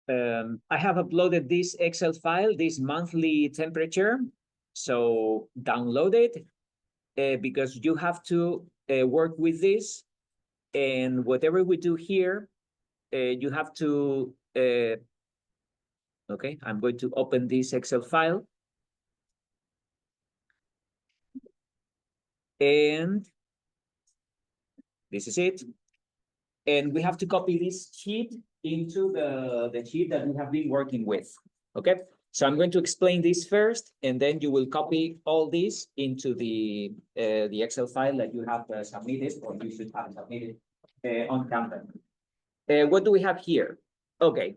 I have uploaded this Excel file, this monthly temperature. So download it because you have to work with this. And whatever we do here, you have to, okay, I'm going to open this Excel file. And this is it. And we have to copy this sheet into the sheet that we have been working with, okay? So I'm going to explain this first, and then you will copy all this into the Excel file that you have submitted, or you should have submitted on Canva. What do we have here? Okay,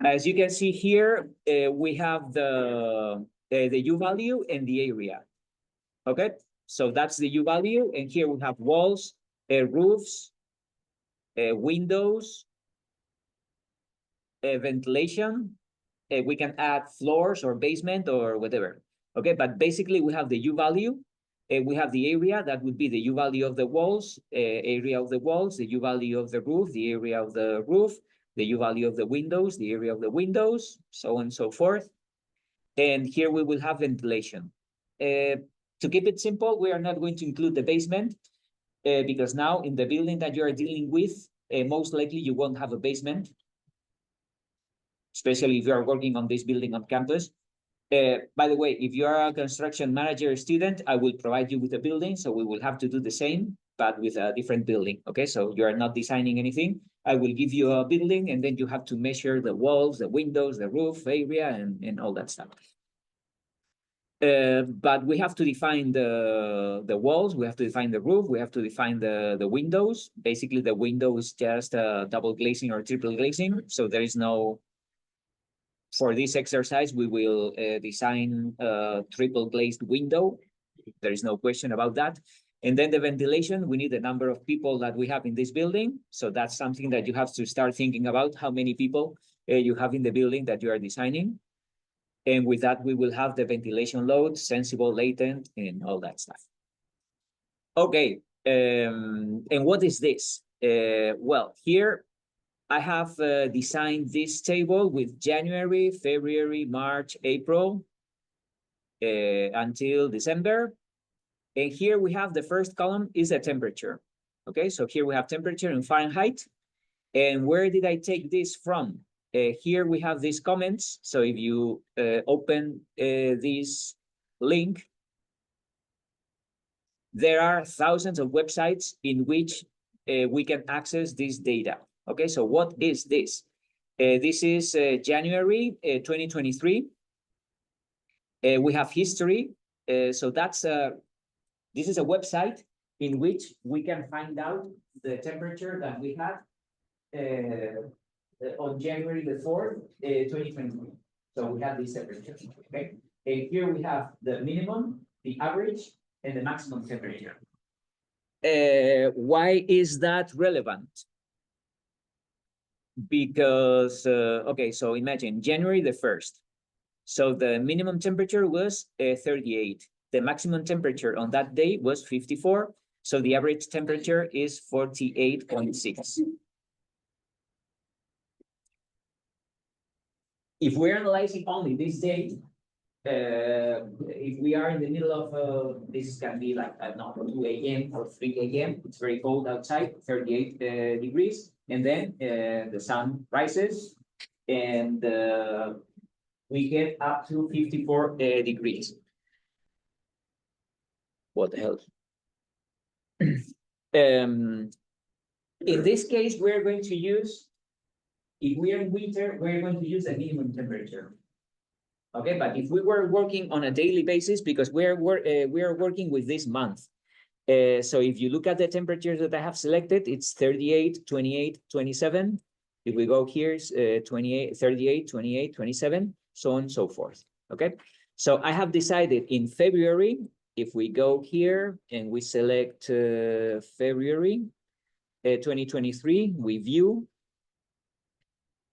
as you can see here, we have the U value and the area, okay? So that's the U value, and here we have walls, roofs, windows, ventilation. We can add floors or basement or whatever. Okay, but basically we have the U value. We have the area, that would be the U value of the walls, area of the walls, the U value of the roof, the area of the roof, the U value of the windows, the area of the windows, so on and so forth. And here we will have ventilation. To keep it simple, we are not going to include the basement because now in the building that you are dealing with, most likely you won't have a basement, especially if you are working on this building on campus. By the way, if you are a construction manager student, I will provide you with a building, so we will have to do the same, but with a different building, okay? So you are not designing anything. I will give you a building, and then you have to measure the walls, the windows, the roof area, and all that stuff. But we have to define the walls, we have to define the roof, we have to define the windows. Basically, the window is just double glazing or triple glazing, so there is no. For this exercise, we will design a triple glazed window. There is no question about that. And then the ventilation, we need the number of people that we have in this building. So that's something that you have to start thinking about, how many people you have in the building that you are designing. And with that, we will have the ventilation load, sensible, latent, and all that stuff. Okay, and what is this? Well, here I have designed this table with January, February, March, April, until December. And here we have the first column is the temperature. Okay, so here we have temperature in Fahrenheit. And where did I take this from? Here we have these comments. So if you open this link, there are thousands of websites in which we can access this data. Okay, so what is this? This is January 2023. We have history. So that's this is a website in which we can find out the temperature that we had on January the 4th, 2023. So we have this temperature, okay? And here we have the minimum, the average, and the maximum temperature. Why is that relevant? Because, okay, so imagine January the 1st. So the minimum temperature was 38. The maximum temperature on that day was 54. So the average temperature is 48.6. If we're analyzing only this day, if we are in the middle of, this can be like, I don't know, 2 a.m. or 3 a.m., it's very cold outside, 38 degrees, and then the sun rises, and we get up to 54 degrees. What the hell? In this case, we're going to use, if we are in winter, we're going to use a minimum temperature. Okay, but if we were working on a daily basis, because we are working with this month. So if you look at the temperatures that I have selected, it's 38, 28, 27. If we go here, 28, 38, 28, 27, so on and so forth. Okay, so I have decided in February, if we go here and we select February 2023, we view,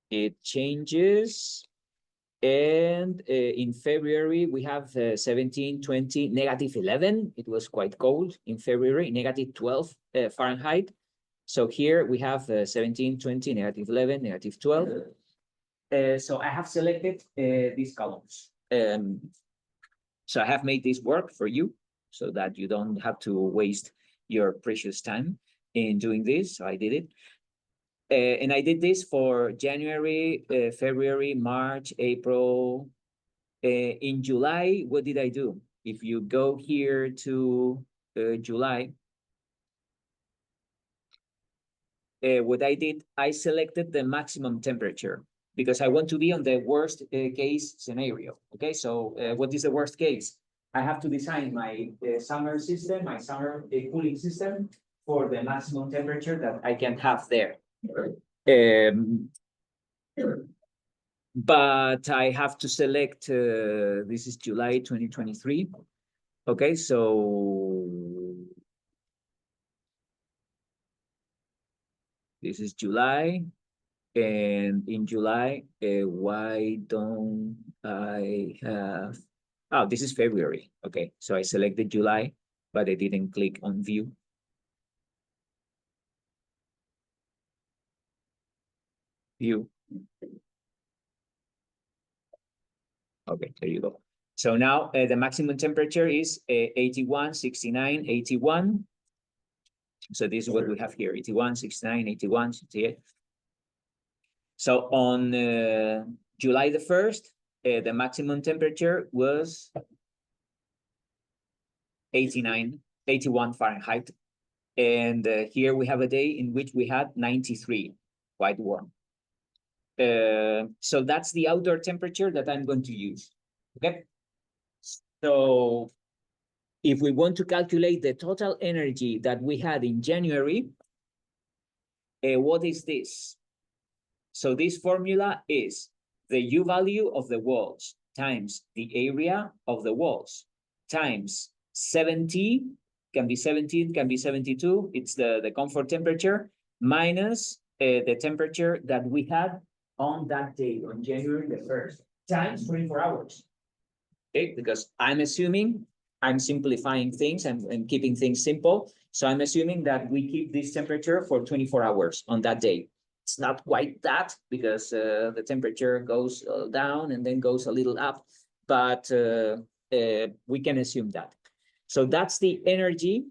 it changes. And in February, we have 17, 20, negative 11. It was quite cold in February, negative 12 Fahrenheit. So here we have 17, 20, negative 11, negative 12. So I have selected these columns. So I have made this work for you so that you don't have to waste your precious time in doing this. So I did it. And I did this for January, February, March, April. In July, what did I do? If you go here to July, what I did, I selected the maximum temperature because I want to be on the worst case scenario. Okay, so what is the worst case? I have to design my summer system, my summer cooling system for the maximum temperature that I can have there. Um, but I have to select, this is July 2023. Okay, so this is July. And in July, why don't I have, oh, this is February. Okay, so I selected July, but I didn't click on view. View. Okay, there you go. So now the maximum temperature is 81, 69, 81. So this is what we have here, 81, 69, 81, 68. So on July the 1st, the maximum temperature was 89, 81 Fahrenheit. And here we have a day in which we had 93, quite warm. So that's the outdoor temperature that I'm going to use, okay? So if we want to calculate the total energy that we had in January, what is this? So this formula is the U value of the walls times the area of the walls times 70, can be 17, can be 72, it's the comfort temperature, minus the temperature that we had on that day, on January the 1st, times 24 hours. Okay, because I'm assuming, I'm simplifying things and keeping things simple. So I'm assuming that we keep this temperature for 24 hours on that day. It's not quite that because the temperature goes down and then goes a little up, but we can assume that. So that's the energy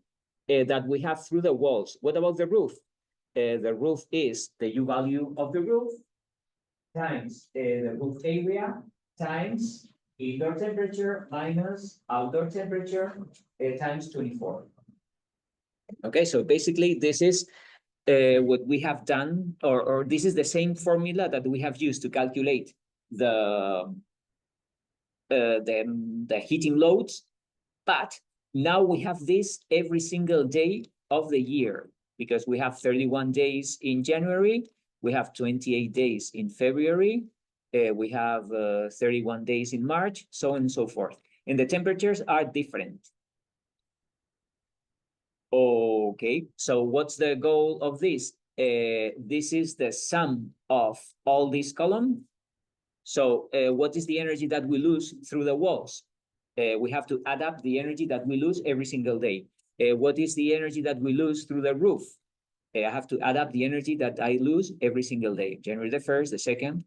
that we have through the walls. What about the roof? The roof is the U value of the roof times the roof area times indoor temperature minus outdoor temperature times 24. Okay, so basically this is what we have done, or this is the same formula that we have used to calculate the heating loads, but now we have this every single day of the year because we have 31 days in January, we have 28 days in February, we have 31 days in March, so on and so forth. And the temperatures are different. Okay, so what's the goal of this? This is the sum of all these columns. So what is the energy that we lose through the walls? We have to add up the energy that we lose every single day. What is the energy that we lose through the roof? I have to add up the energy that I lose every single day, January the 1st, the 2nd.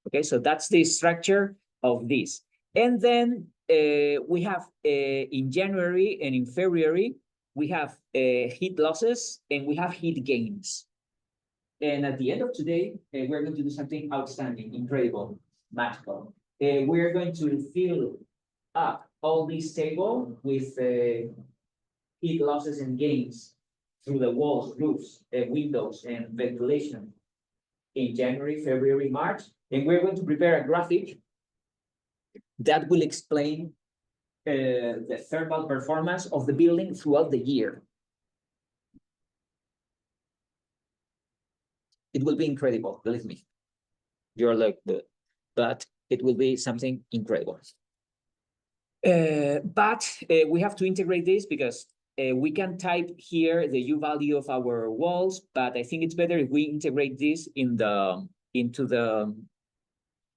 Okay, so that's the structure of this. And then we have in January and in February, we have heat losses and we have heat gains. And at the end of today, we're going to do something outstanding, incredible, magical. We're going to fill up all this table with heat losses and gains through the walls, roofs, windows, and ventilation in January, February, March. And we're going to prepare a graphic that will explain the thermal performance of the building throughout the year. It will be incredible, believe me. You're like but it will be something incredible. But we have to integrate this because we can type here the U value of our walls, but I think it's better if we integrate this into the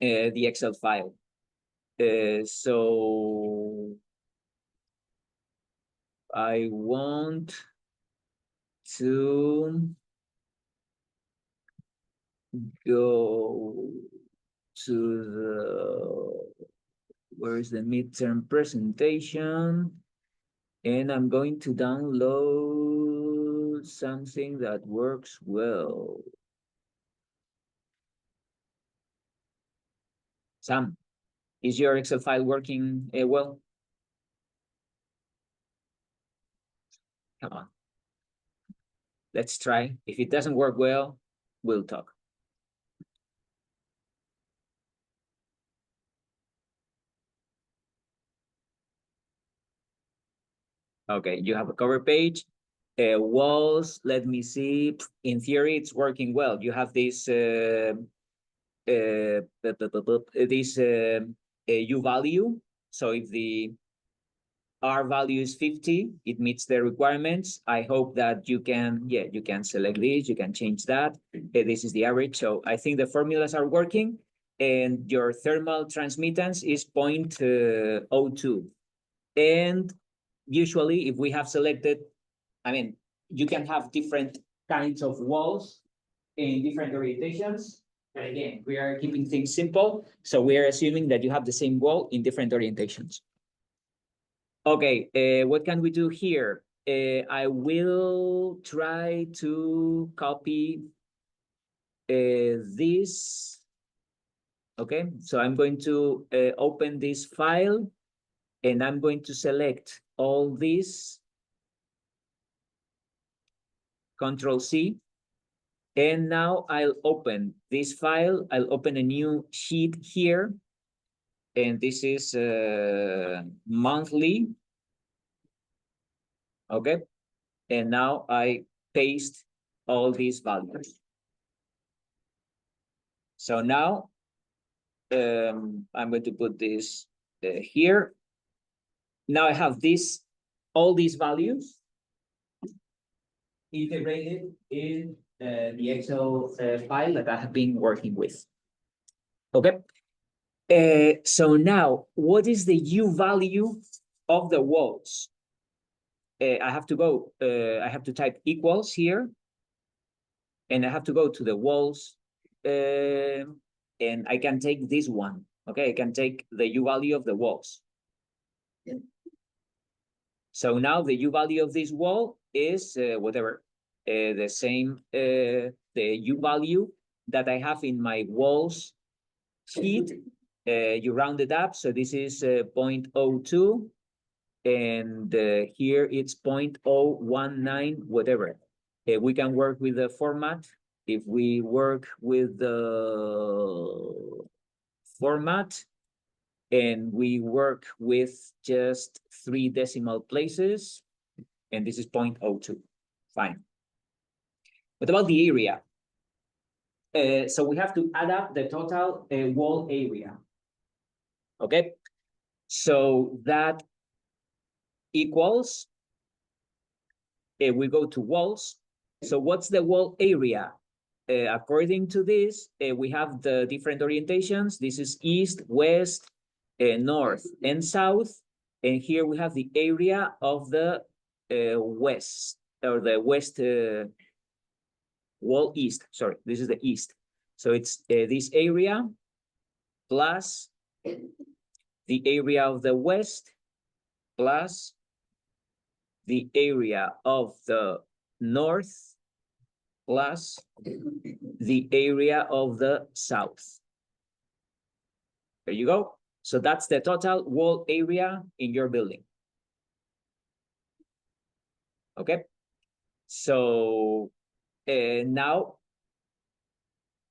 Excel file. So I want to go to the, where is the midterm presentation? And I'm going to download something that works well. Sam, is your Excel file working well? Come on. Let's try. If it doesn't work well, we'll talk. Okay, you have a cover page. Walls, let me see. In theory, it's working well. You have this this U value. So if the R value is 50, it meets the requirements. I hope that you can, yeah, you can select this, you can change that. This is the average. So I think the formulas are working, and your thermal transmittance is 0.02. And usually if we have selected, I mean, you can have different kinds of walls in different orientations. But again, we are keeping things simple. So we are assuming that you have the same wall in different orientations. Okay, what can we do here? I will try to copy this. Okay, so I'm going to open this file, and I'm going to select all this, Control C. And now I'll open this file. I'll open a new sheet here. And this is monthly. Okay. And now I paste all these values. So now I'm going to put this here. Now I have this, all these values integrated in the Excel file that I have been working with. Okay. So now, what is the U value of the walls? I have to go, I have to type equals here, and I have to go to the walls, and I can take this one. Okay, I can take the U value of the walls. So now the U value of this wall is whatever, the same, the U value that I have in my walls sheet. You round it up, so this is 0.02, and here it's 0.019, whatever. We can work with the format. If we work with the format, and we work with just 3 decimal places, and this is 0.02, fine. What about the area? So we have to add up the total wall area. Okay, so that equals, we go to walls. So what's the wall area? According to this, we have the different orientations. This is east, west, north, and south. And here we have the area of the west, or the west wall east. Sorry, this is the east. So it's this area plus the area of the west plus the area of the north plus the area of the south. There you go. So that's the total wall area in your building. Okay. So now,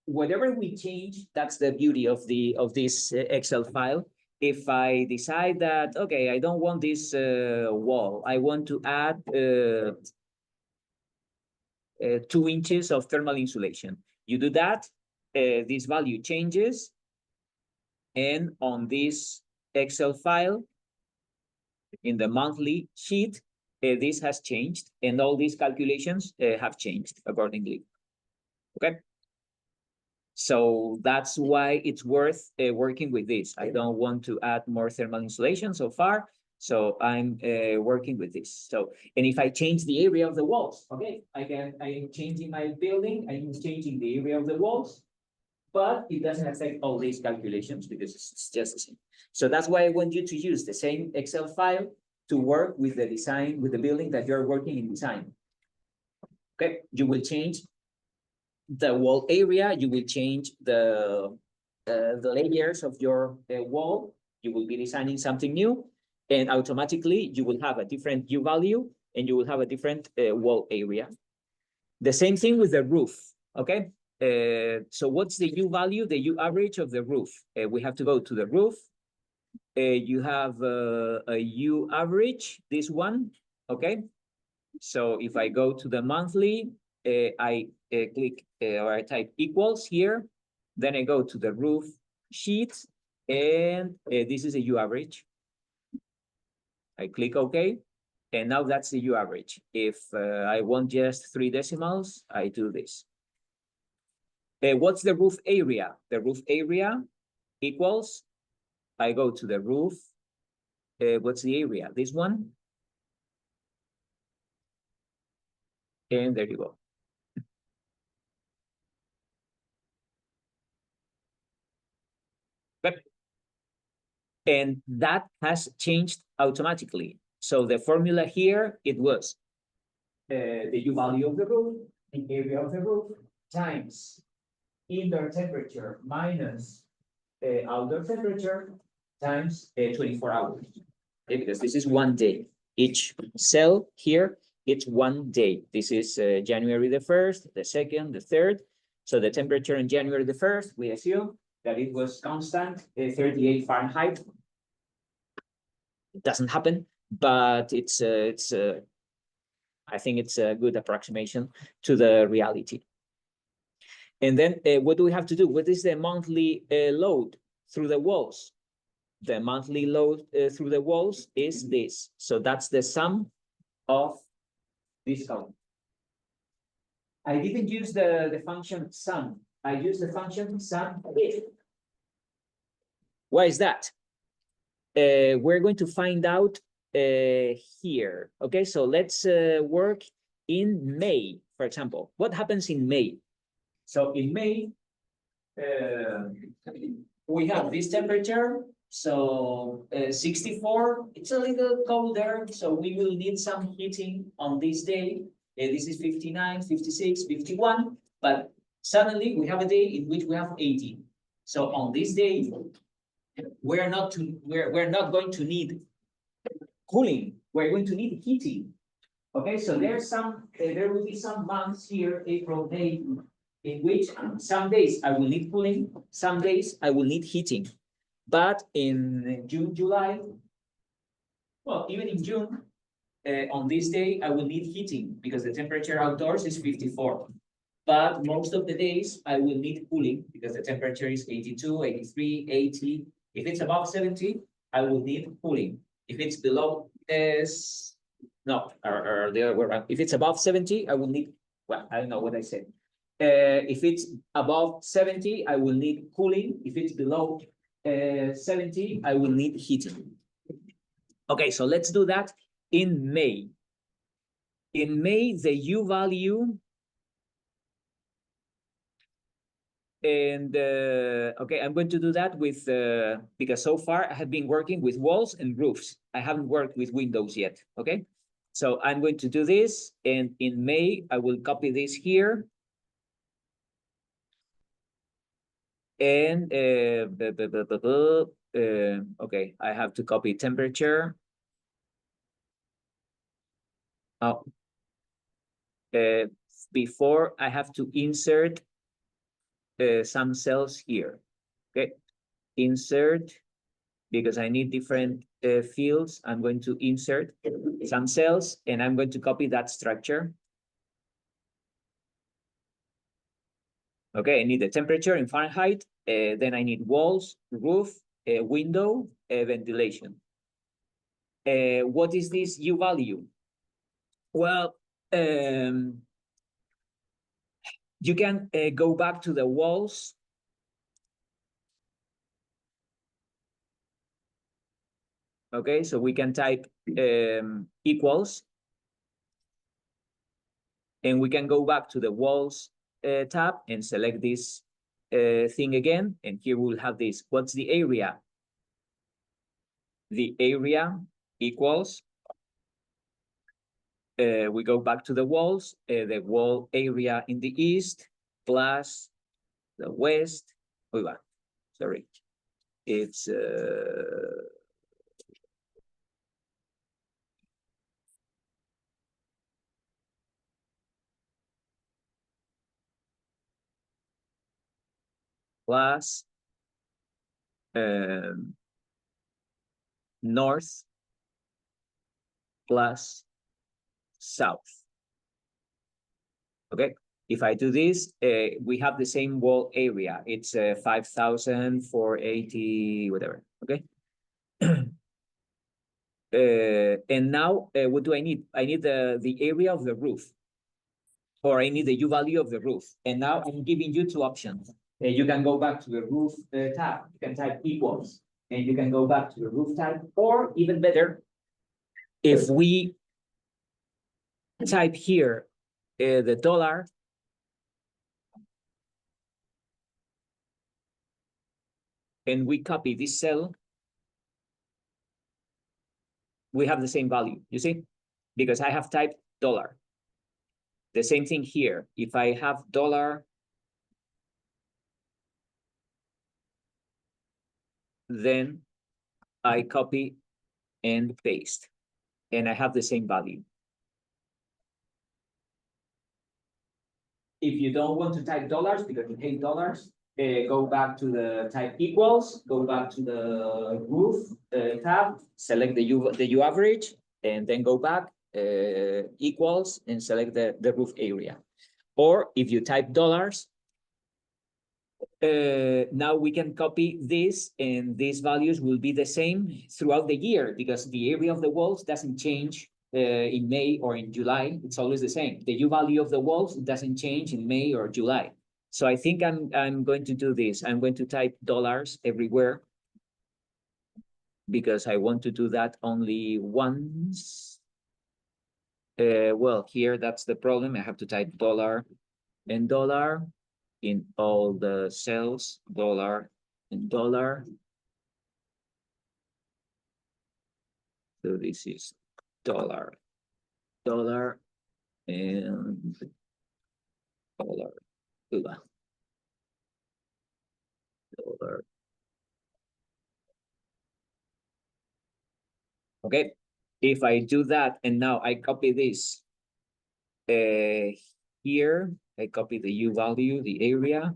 whatever we change, that's the beauty of this Excel file. If I decide that, okay, I don't want this wall, I want to add 2 inches of thermal insulation. You do that, this value changes, and on this Excel file, in the monthly sheet, this has changed, and all these calculations have changed accordingly. Okay. So that's why it's worth working with this. I don't want to add more thermal insulation so far, so I'm working with this. So, and if I change the area of the walls, okay, I am changing my building, I'm changing the area of the walls, but it doesn't affect all these calculations because it's just the same. So that's why I want you to use the same Excel file to work with the design, with the building that you're working in design. Okay, you will change the wall area, you will change the layers of your wall, you will be designing something new, and automatically you will have a different U value and you will have a different wall area. The same thing with the roof, okay? So what's the U value, the U average of the roof? We have to go to the roof. You have a U average, this one, okay? So if I go to the monthly, I click or I type equals here, then I go to the roof sheet, and this is a U average. I click OK, and now that's the U average. If I want just 3 decimals, I do this. What's the roof area? The roof area equals, I go to the roof. What's the area? This one. And there you go. And that has changed automatically. So the formula here, it was the U value of the roof, the area of the roof, times indoor temperature minus outdoor temperature times 24 hours. Okay, because this is 1 day. Each cell here, it's 1 day. This is January the 1st, the 2nd, the 3rd. So the temperature on January the 1st, we assume that it was constant, 38 Fahrenheit. It doesn't happen, but I think it's a good approximation to the reality. And then what do we have to do? What is the monthly load through the walls? The monthly load through the walls is this. So that's the sum of this column. I didn't use the function sum. I used the function sum if. Why is that? We're going to find out here. Okay, so let's work in May, for example. What happens in May? So in May, we have this temperature. So 64, it's a little colder. So we will need some heating on this day. This is 59, 56, 51. But suddenly we have a day in which we have 80. So on this day, we're not going to need cooling. We're going to need heating. Okay, so there will be some months here, April, May, in which some days I will need cooling, some days I will need heating. But in June, July, well, even in June, on this day, I will need heating because the temperature outdoors is 54. But most of the days, I will need cooling because the temperature is 82, 83, 80. If it's above 70, I will need cooling. If it's below, no, or the other way around. If it's above 70, I will need, well, I don't know what I said. If it's above 70, I will need cooling. If it's below 70, I will need heating. Okay, so let's do that in May. In May, the U value, and okay, I'm going to do that with, because so far I have been working with walls and roofs. I haven't worked with windows yet, okay? So I'm going to do this, and in May, I will copy this here. And, okay, I have to copy temperature. Oh, before I have to insert some cells here. Okay, insert, because I need different fields. I'm going to insert some cells, and I'm going to copy that structure. Okay, I need the temperature in Fahrenheit. Then I need walls, roof, window, ventilation. What is this U value? Well, you can go back to the walls. Okay, so we can type equals. And we can go back to the walls tab and select this thing again, and here we'll have this. What's the area? The area equals, we go back to the walls, the wall area in the east plus the west. Sorry, it's plus north plus south. Okay, if I do this, we have the same wall area. It's 5,480, whatever. Okay. And now what do I need? I need the area of the roof, or I need the U value of the roof. And now I'm giving you two options. You can go back to the roof tab. You can type equals, and you can go back to the roof tab, or even better, if we type here the dollar, and we copy this cell, we have the same value, you see? Because I have typed dollar. The same thing here. If I have dollar, then I copy and paste, and I have the same value. If you don't want to type dollars because you hate dollars, go back to the type equals, go back to the roof tab, select the U average, and then go back equals and select the roof area. Or if you type dollars, now we can copy this, and these values will be the same throughout the year because the area of the walls doesn't change in May or in July. It's always the same. The U value of the walls doesn't change in May or July. So I think I'm going to do this. I'm going to type dollars everywhere because I want to do that only once. Well, here that's the problem. I have to type dollar and dollar in all the cells, dollar and dollar. So this is dollar, dollar, and dollar, dollar. Okay, if I do that and now I copy this here, I copy the U value, the area.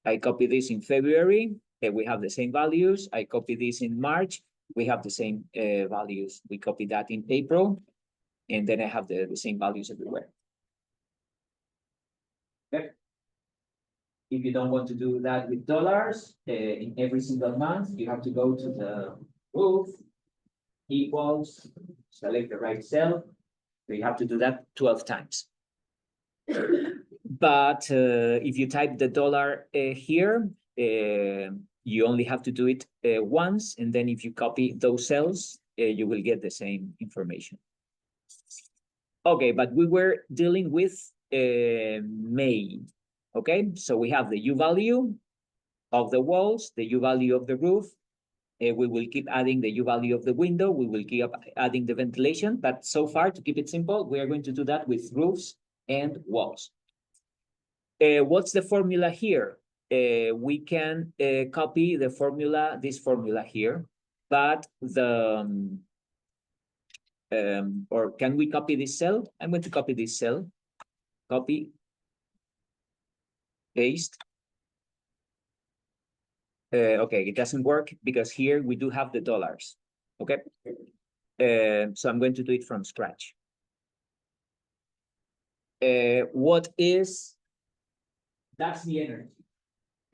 I copy this in February, we have the same values. I copy this in March, we have the same values. We copy that in April, and then I have the same values everywhere. Okay. If you don't want to do that with dollars in every single month, you have to go to the roof, equals, select the right cell. So you have to do that 12 times. But if you type the dollar here, you only have to do it once, and then if you copy those cells, you will get the same information. Okay, but we were dealing with May. Okay, so we have the U value of the walls, the U value of the roof. We will keep adding the U value of the window. We will keep adding the ventilation. But so far, to keep it simple, we are going to do that with roofs and walls. What's the formula here? We can copy the formula, this formula here, but the, or can we copy this cell? I'm going to copy this cell, copy, paste. Okay, it doesn't work because here we do have the dollars, okay? So I'm going to do it from scratch. What is, that's the energy.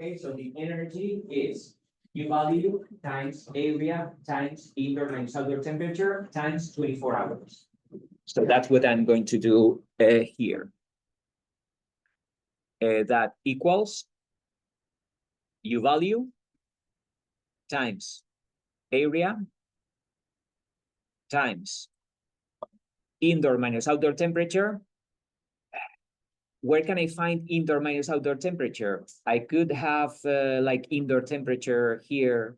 Okay, so the energy is U value times area times indoor minus outdoor temperature times 24 hours. So that's what I'm going to do here. That equals U value times area times indoor minus outdoor temperature where can I find indoor minus outdoor temperature? I could have like indoor temperature here,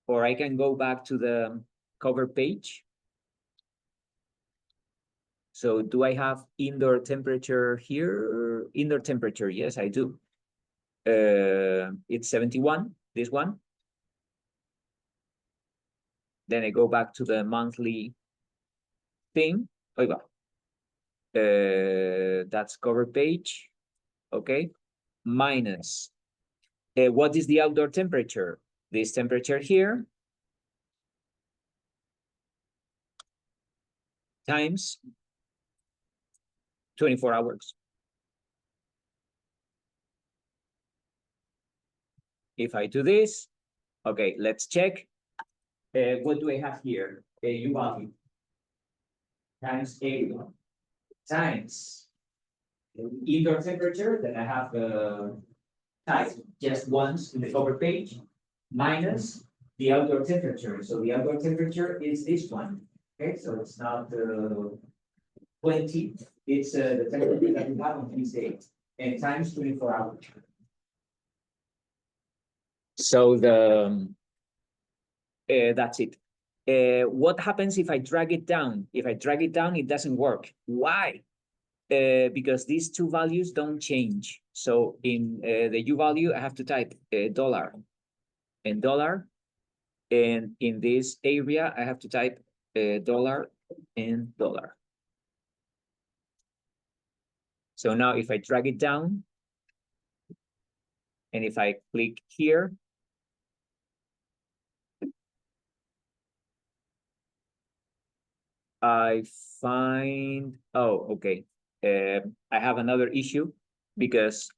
or I can go back to the cover page. So do I have indoor temperature here? Indoor temperature, yes, I do. It's 71, this one. Then I go back to the monthly thing. That's cover page, okay? Minus, what is the outdoor temperature? This temperature here, times 24 hours. If I do this, okay, let's check. What do I have here? U value times area times indoor temperature that I have typed just once in the cover page, minus the outdoor temperature. So the outdoor temperature is this one. Okay, so it's not 20, it's the temperature that we have on this date, and times 24 hours. So that's it. What happens if I drag it down? If I drag it down, it doesn't work. Why? Because these two values don't change. So in the U value, I have to type dollar and dollar. And in this area, I have to type dollar and dollar. So now if I drag it down, and if I click here, I find, oh, okay. I have another issue because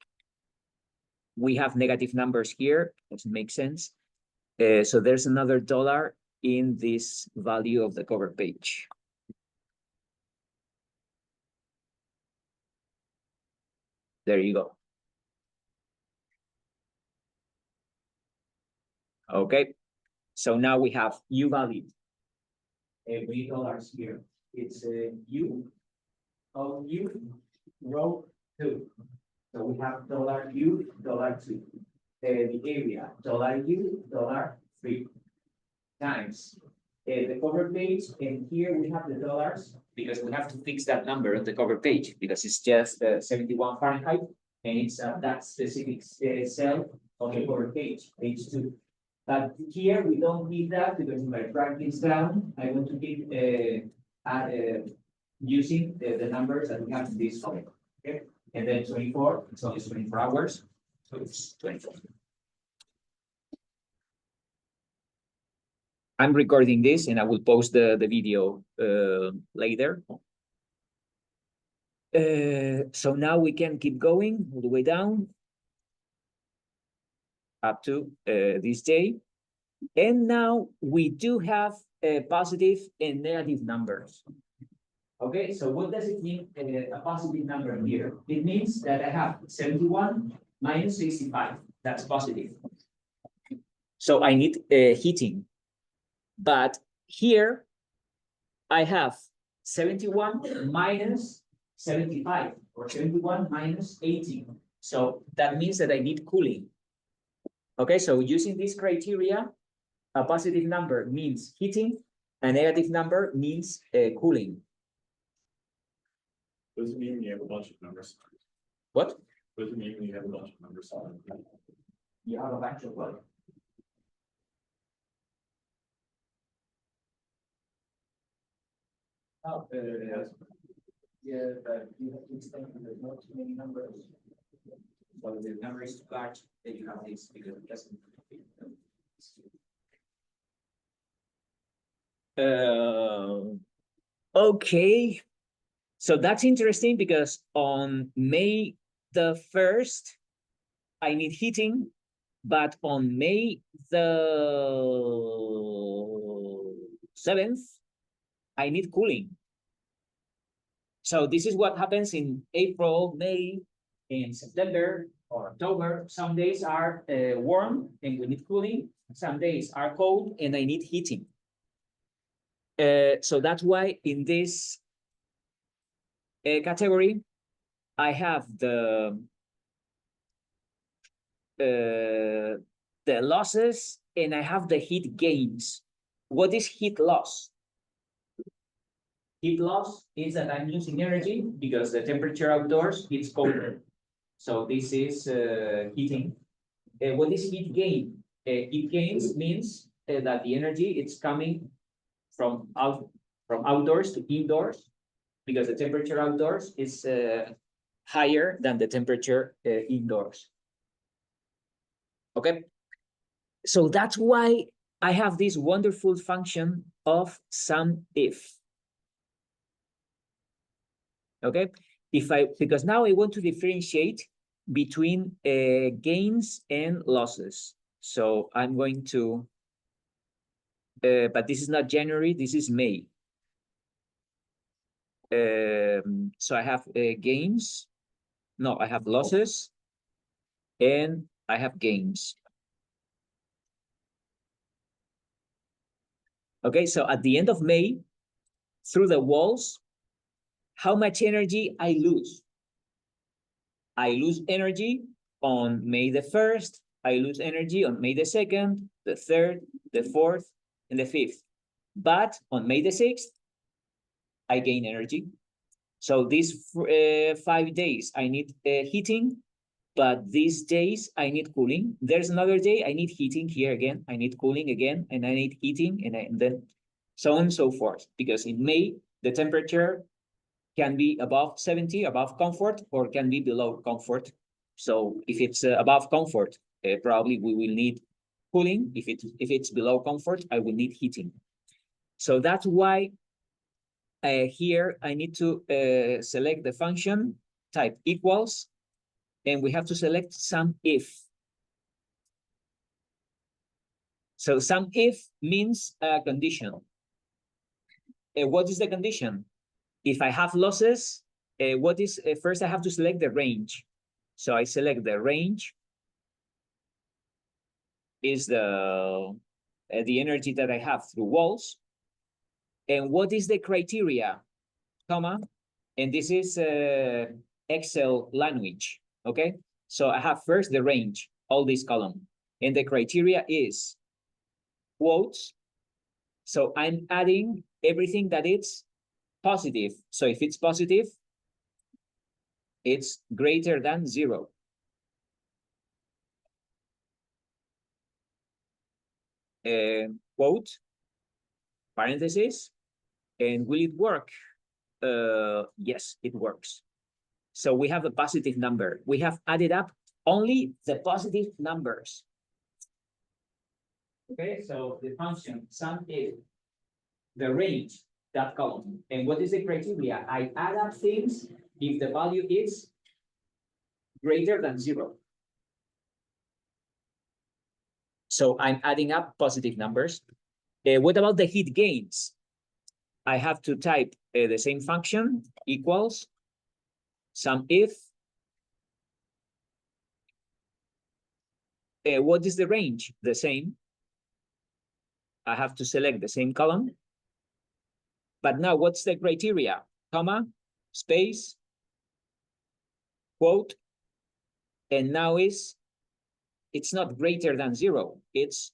we have negative numbers here. Doesn't make sense. So there's another dollar in this value of the cover page. There you go. Okay. So now we have U value. We dollars here. It's U of U row 2. So we have dollar U, dollar 2. The area, dollar U, dollar 3 times the cover page, and here we have the dollars because we have to fix that number on the cover page because it's just 71 Fahrenheit and it's that specific cell on the cover page, page 2. But here we don't need that because if I drag this down, I want to keep using the numbers that we have in this column. Okay, and then 24, it's always 24 hours, so it's 24. I'm recording this and I will post the video later. So now we can keep going all the way down up to this day. And now we do have positive and negative numbers. Okay, so what does it mean, a positive number here? It means that I have 71 minus 65, that's positive. So I need heating. But here I have 71 minus 75 or 71 minus 18. So that means that I need cooling. Okay, so using this criteria, a positive number means heating, a negative number means cooling. Does it mean you have a bunch of numbers? What? Does it mean you have a bunch of numbers? You have a bunch of what? Oh, yeah, but you have to explain that there's not too many numbers. So the number is too large, then you have this because it doesn't. Okay. So that's interesting because on May the 1st, I need heating, but on May the 7th, I need cooling. So this is what happens in April, May, and September or October. Some days are warm and we need cooling. Some days are cold and I need heating. So that's why in this category, I have the losses and I have the heat gains. What is heat loss? Heat loss is that I'm losing energy because the temperature outdoors is colder. So this is heating. What is heat gain? Heat gains means that the energy is coming from outdoors to indoors because the temperature outdoors is higher than the temperature indoors. Okay, so that's why I have this wonderful function of sum if. Okay, because now I want to differentiate between gains and losses. So I'm going to, but this is not January, this is May. So I have gains. No, I have losses and I have gains. Okay, so at the end of May, through the walls, how much energy I lose? I lose energy on May the 1st, I lose energy on May the 2nd, the 3rd, the 4th, and the 5th. But on May the 6th, I gain energy. So these 5 days, I need heating, but these days I need cooling. There's another day I need heating here again, I need cooling again, and I need heating, and then so on and so forth. Because in May, the temperature can be above 70, above comfort, or can be below comfort. So if it's above comfort, probably we will need cooling. If it's below comfort, I will need heating. So that's why here I need to select the function type equals, and we have to select sum if. So sum if means a condition. What is the condition? If I have losses, what is first I have to select the range. So I select the range is the energy that I have through walls. And what is the criteria, comma, and this is Excel language, okay? So I have first the range, all this column, and the criteria is quotes. So I'm adding everything that it's positive. So if it's positive, it's greater than 0. Quote, parenthesis, and will it work? Yes, it works. So we have a positive number. We have added up only the positive numbers. Okay, so the function sum if the range, that column. And what is the criteria? I add up things if the value is greater than 0. So I'm adding up positive numbers. What about the heat gains? I have to type the same function equals sum if. What is the range? The same. I have to select the same column. But now what's the criteria? Comma, space, quote, and now it's not greater than 0. It's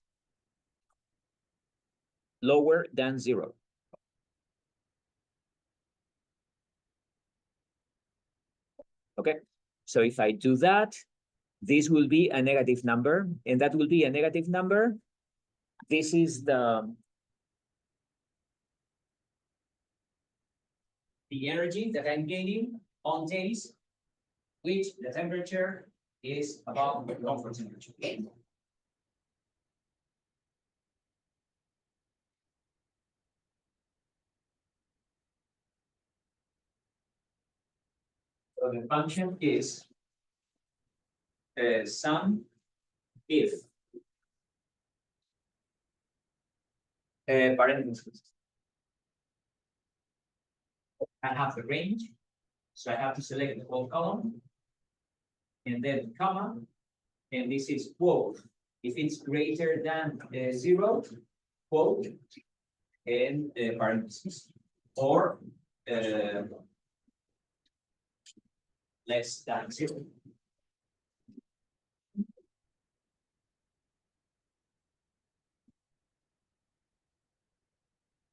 lower than 0. Okay, so if I do that, this will be a negative number, and that will be a negative number. This is the energy that I'm gaining on days which the temperature is above the comfort temperature. So the function is sum if parentheses. I have the range, so I have to select the whole column, and then comma, and this is quote. If it's greater than 0, quote, and parentheses, or less than 0.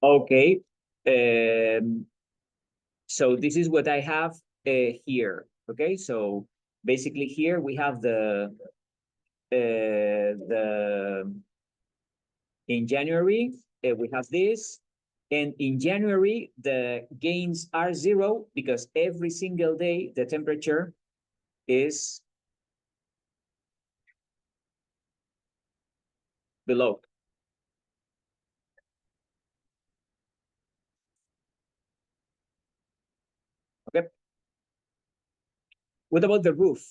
Okay. So this is what I have here. Okay, so basically here we have the in January we have this, and in January the gains are 0 because every single day the temperature is below. Okay. What about the roof?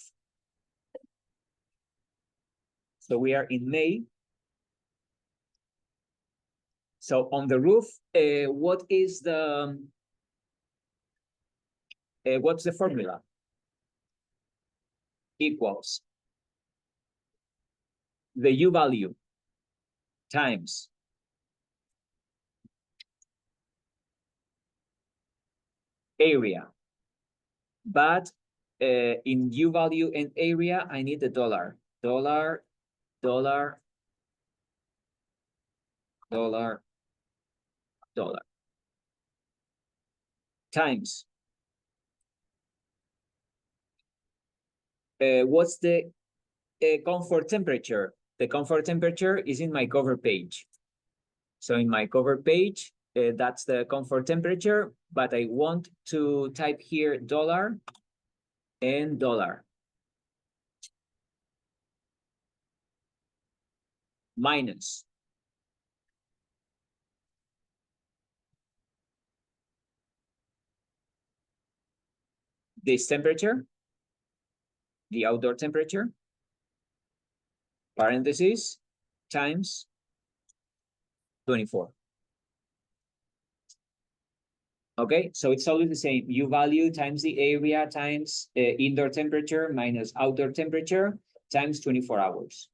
So we are in May. So on the roof, what is what's the formula? Equals the U value times area. But in U value and area, I need the dollar. Dollar, dollar, dollar, dollar. Times. What's the comfort temperature? The comfort temperature is in my cover page. So in my cover page, that's the comfort temperature, but I want to type here dollar and dollar minus this temperature, the outdoor temperature, parentheses, times 24. Okay, so it's always the same. U value times the area times indoor temperature minus outdoor temperature times 24 hours.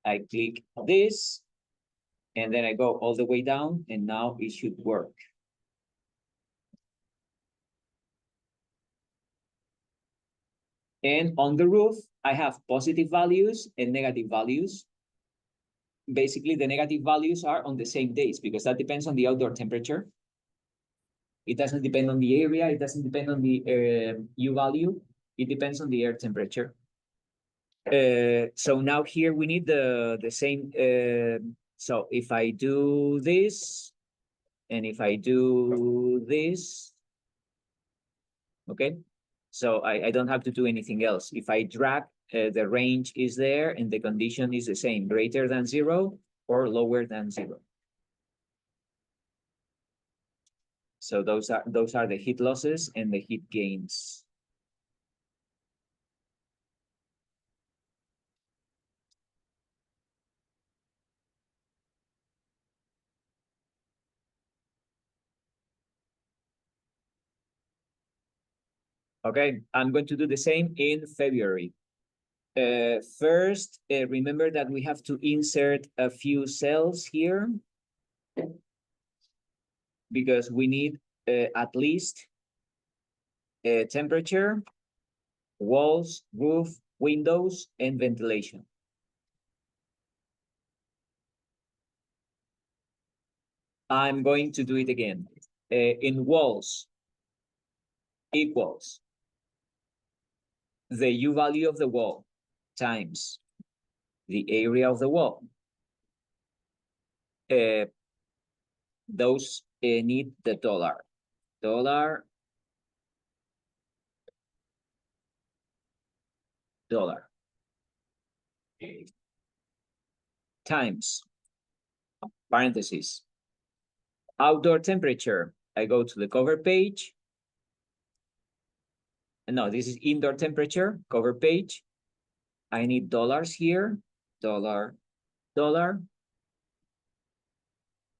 I click this, and then I go all the way down, and now it should work. And on the roof, I have positive values and negative values. Basically, the negative values are on the same days because that depends on the outdoor temperature. It doesn't depend on the area. It doesn't depend on the U value. It depends on the air temperature. So now here we need the same. So if I do this, and if I do this, okay. So I don't have to do anything else. If I drag, the range is there and the condition is the same, greater than 0 or lower than 0. So those are the heat losses and the heat gains. Okay, I'm going to do the same in February. First, remember that we have to insert a few cells here because we need at least temperature, walls, roof, windows, and ventilation. I'm going to do it again. In walls equals the U value of the wall times the area of the wall. Those need the dollar. Dollar, dollar. Times, parentheses, outdoor temperature. I go to the cover page. No, this is indoor temperature, cover page. I need dollars here, dollar, dollar,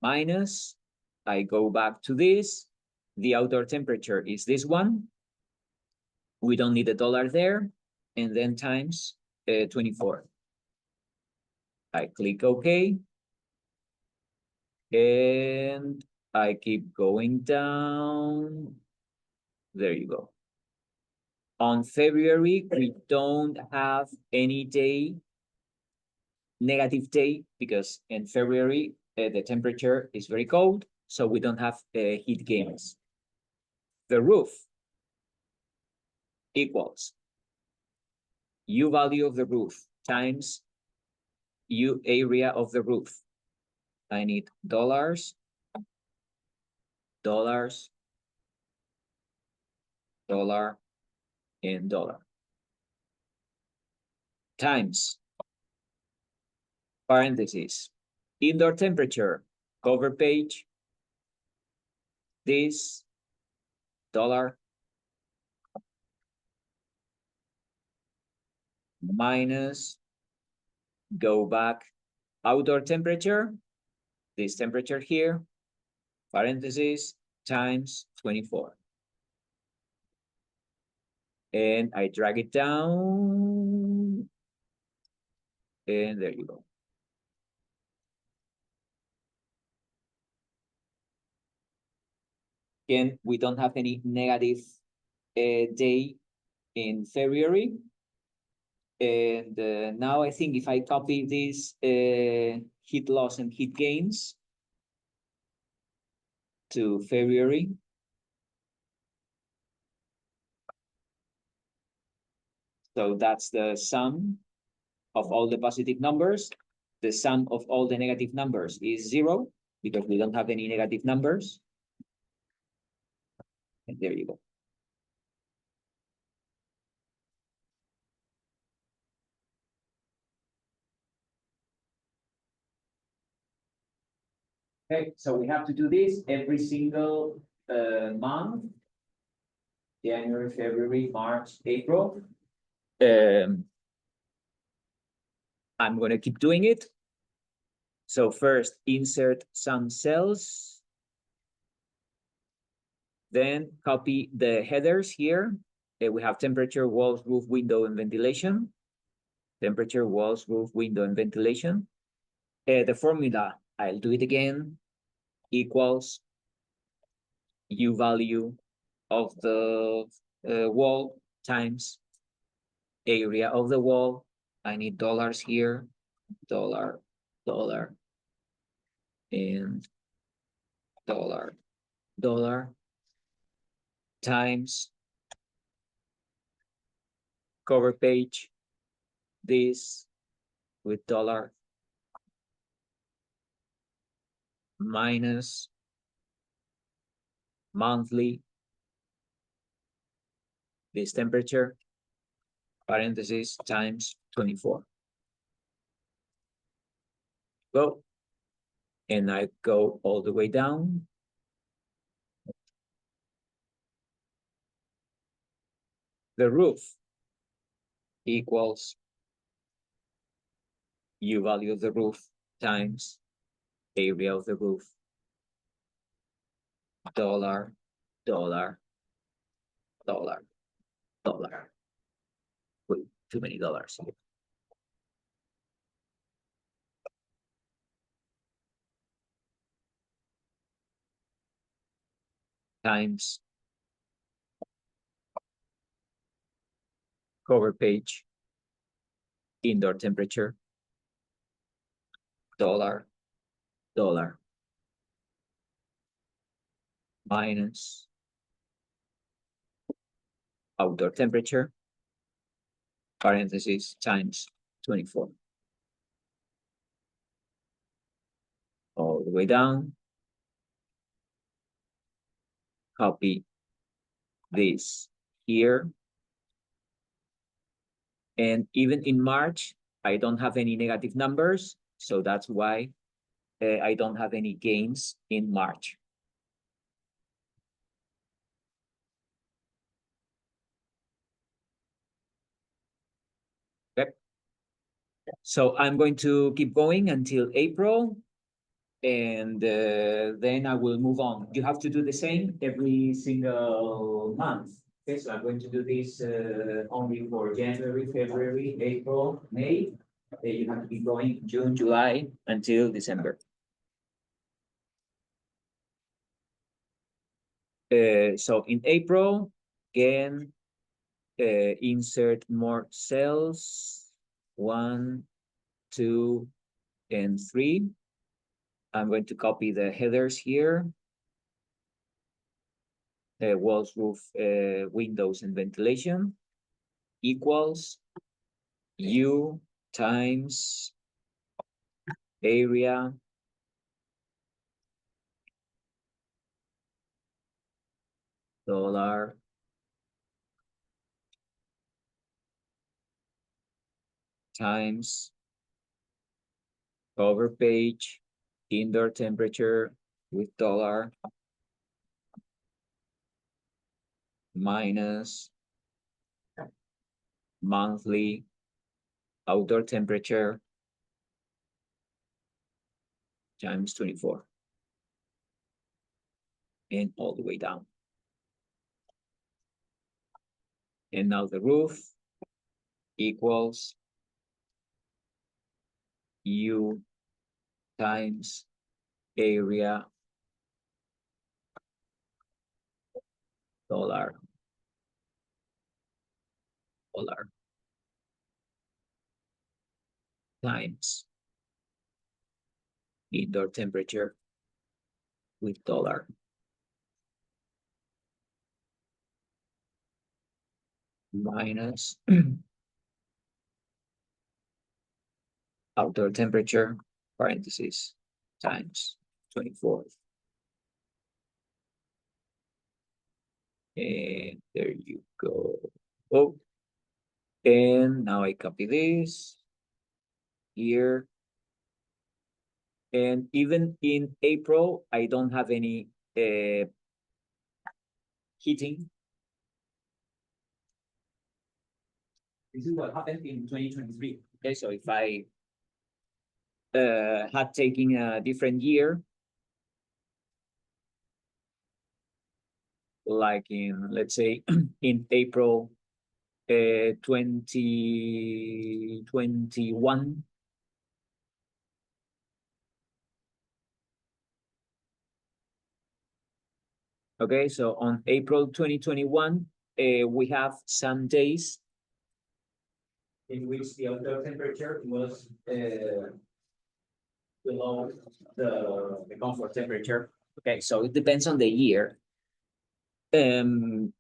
minus, I go back to this. The outdoor temperature is this one. We don't need a dollar there. And then times 24. I click OK. And I keep going down. There you go. On February, we don't have any day, negative day, because in February, the temperature is very cold, so we don't have heat gains. The roof equals U value of the roof times U area of the roof. I need dollars, dollars, dollar, and dollar. Times, parentheses, indoor temperature, cover page, this, dollar, minus, go back, outdoor temperature, this temperature here, parentheses, times 24. And I drag it down, and there you go. Again, we don't have any negative day in February. And now I think if I copy this heat loss and heat gains to February, so that's the sum of all the positive numbers. The sum of all the negative numbers is 0 because we don't have any negative numbers. And there you go. Okay, so we have to do this every single month. January, February, March, April. I'm going to keep doing it. So first, insert some cells. Then copy the headers here. We have temperature, walls, roof, window, and ventilation. Temperature, walls, roof, window, and ventilation. The formula, I'll do it again, equals U value of the wall times area of the wall. I need dollars here, dollar, dollar, and dollar, dollar, times cover page, this with dollar, minus monthly, this temperature, parentheses, times 24. Go. And I go all the way down. The roof equals U value of the roof times area of the roof, dollar, dollar, dollar, dollar. Wait, too many dollars. Times cover page, indoor temperature, dollar, dollar, minus outdoor temperature, parentheses, times 24. All the way down. Copy this here. And even in March, I don't have any negative numbers. So that's why I don't have any gains in March. Okay. So I'm going to keep going until April. And then I will move on. You have to do the same every single month. Okay, so I'm going to do this only for January, February, April, May. You have to be going June, July until December. So in April, again, insert more cells, 1, 2, and 3. I'm going to copy the headers here. Walls, roof, windows, and ventilation equals U times area dollar times cover page indoor temperature with dollar minus monthly outdoor temperature times 24 and all the way down. And now the roof equals U times area dollar times indoor temperature with dollar minus outdoor temperature parentheses times 24. And there you go. Oh, and now I copy this here. And even in April, I don't have any heating. This is what happened in 2023. Okay, so if I had taken a different year, like in, let's say, in April 2021, okay, so on April 2021, we have some days in which the outdoor temperature was below the comfort temperature. Okay, so it depends on the year. In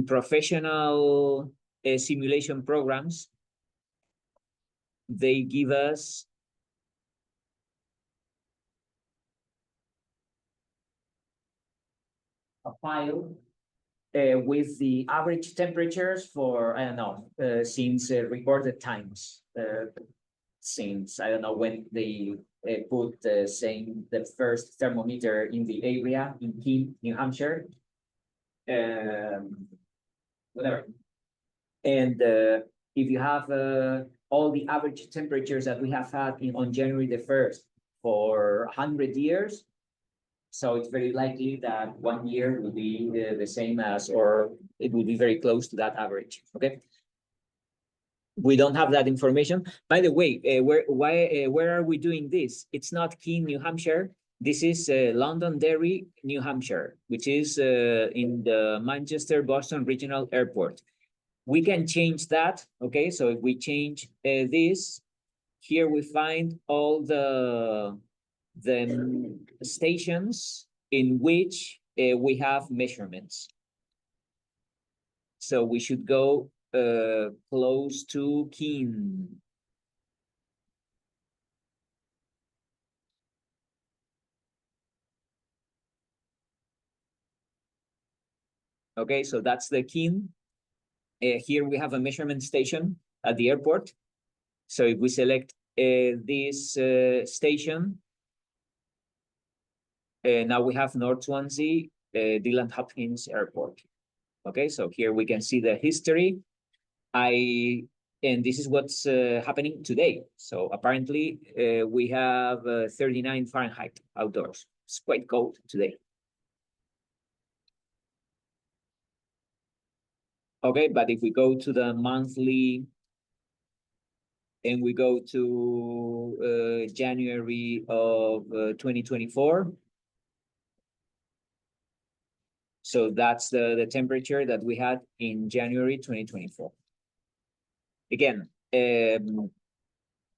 professional simulation programs, they give us a file with the average temperatures for, I don't know, since recorded times. Since, I don't know, when they put saying the first thermometer in the area in Keene, New Hampshire. Whatever. And if you have all the average temperatures that we have had on January the 1st for 100 years, so it's very likely that 1 year will be the same as, or it will be very close to that average, okay? We don't have that information. By the way, where are we doing this? It's not Keene, New Hampshire. This is Londonderry, New Hampshire, which is in the Manchester-Boston Regional Airport. We can change that, okay? So if we change this, here we find all the stations in which we have measurements. So we should go close to Keene. Okay, so that's the Keene. Here we have a measurement station at the airport. So if we select this station, now we have North Swansea, Dylan Hopkins Airport. Okay, so here we can see the history. And this is what's happening today. So apparently we have 39 Fahrenheit outdoors. It's quite cold today. Okay, but if we go to the monthly and we go to January of 2024, So that's the temperature that we had in January 2024. Again,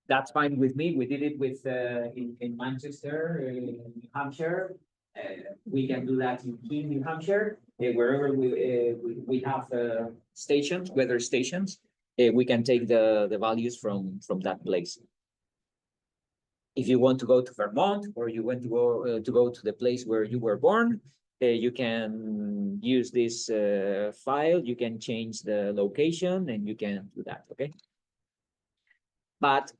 that's fine with me. We did it with in Manchester, New Hampshire. We can do that in Keene, New Hampshire, wherever we have stations, weather stations. We can take the values from that place. If you want to go to Vermont or you want to go to the place where you were born, you can use this file. You can change the location and you can do that. Okay. But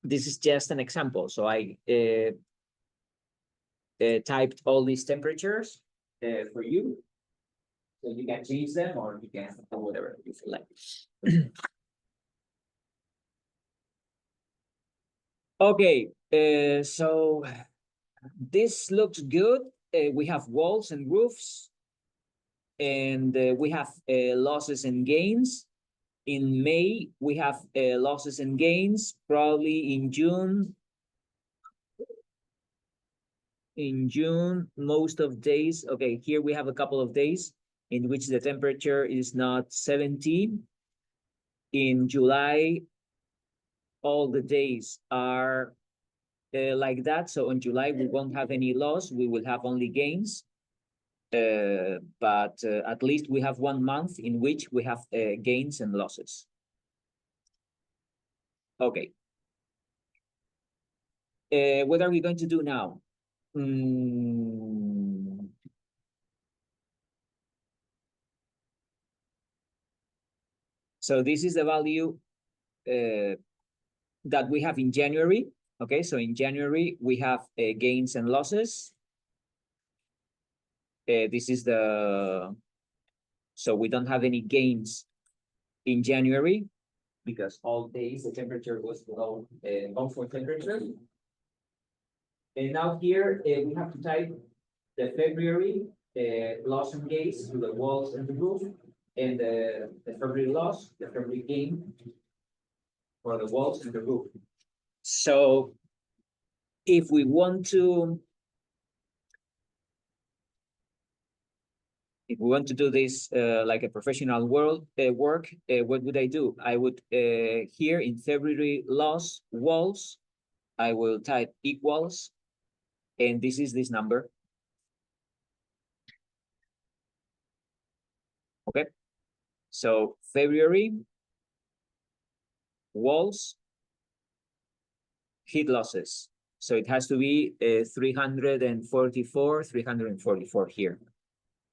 this is just an example. So I typed all these temperatures for you. So you can change them or you can do whatever you feel like. Okay, so this looks good. We have walls and roofs, and we have losses and gains. In May, we have losses and gains. Probably in June, most of days. Okay, here we have a couple of days in which the temperature is not 17. In July, all the days are like that. So in July, we won't have any loss. We will have only gains. But at least we have 1 month in which we have gains and losses. Okay. What are we going to do now? So this is the value that we have in January. Okay, so in January, we have gains and losses. This is so we don't have any gains in January because all days the temperature was below comfort temperature. And now here we have to type the February loss and gains to the walls and the roof, and the February loss, the February gain for the walls and the roof. So if we want to do this like a professional work, what would I do? I would here in February loss walls, I will type equals, and this is this number. Okay, so February walls heat losses. So it has to be 344 here.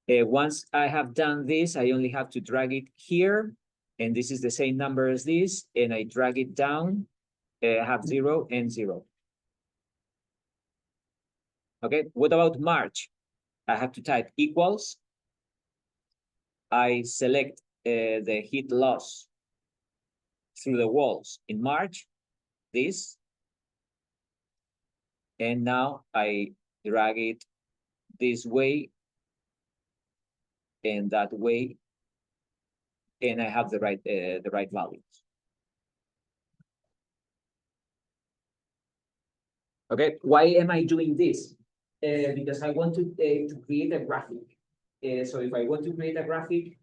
Once I have done this, I only have to drag it here, and this is the same number as this, and I drag it down, I have 0 and 0. Okay, what about March? I have to type equals. I select the heat loss through the walls in March, this, and now I drag it this way and that way, and I have the right values. Okay, why am I doing this? Because I want to create a graphic. So if I want to create a graphic,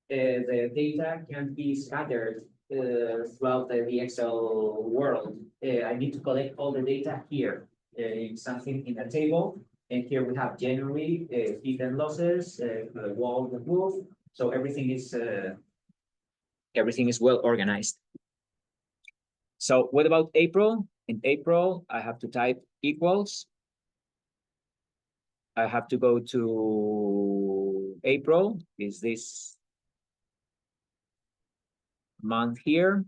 the data can be scattered throughout the Excel world. I need to collect all the data here in something in a table. And here we have January, heat and losses, the wall, the roof. So everything is well organized. So what about April? In April, I have to type equals. I have to go to April, is this month here,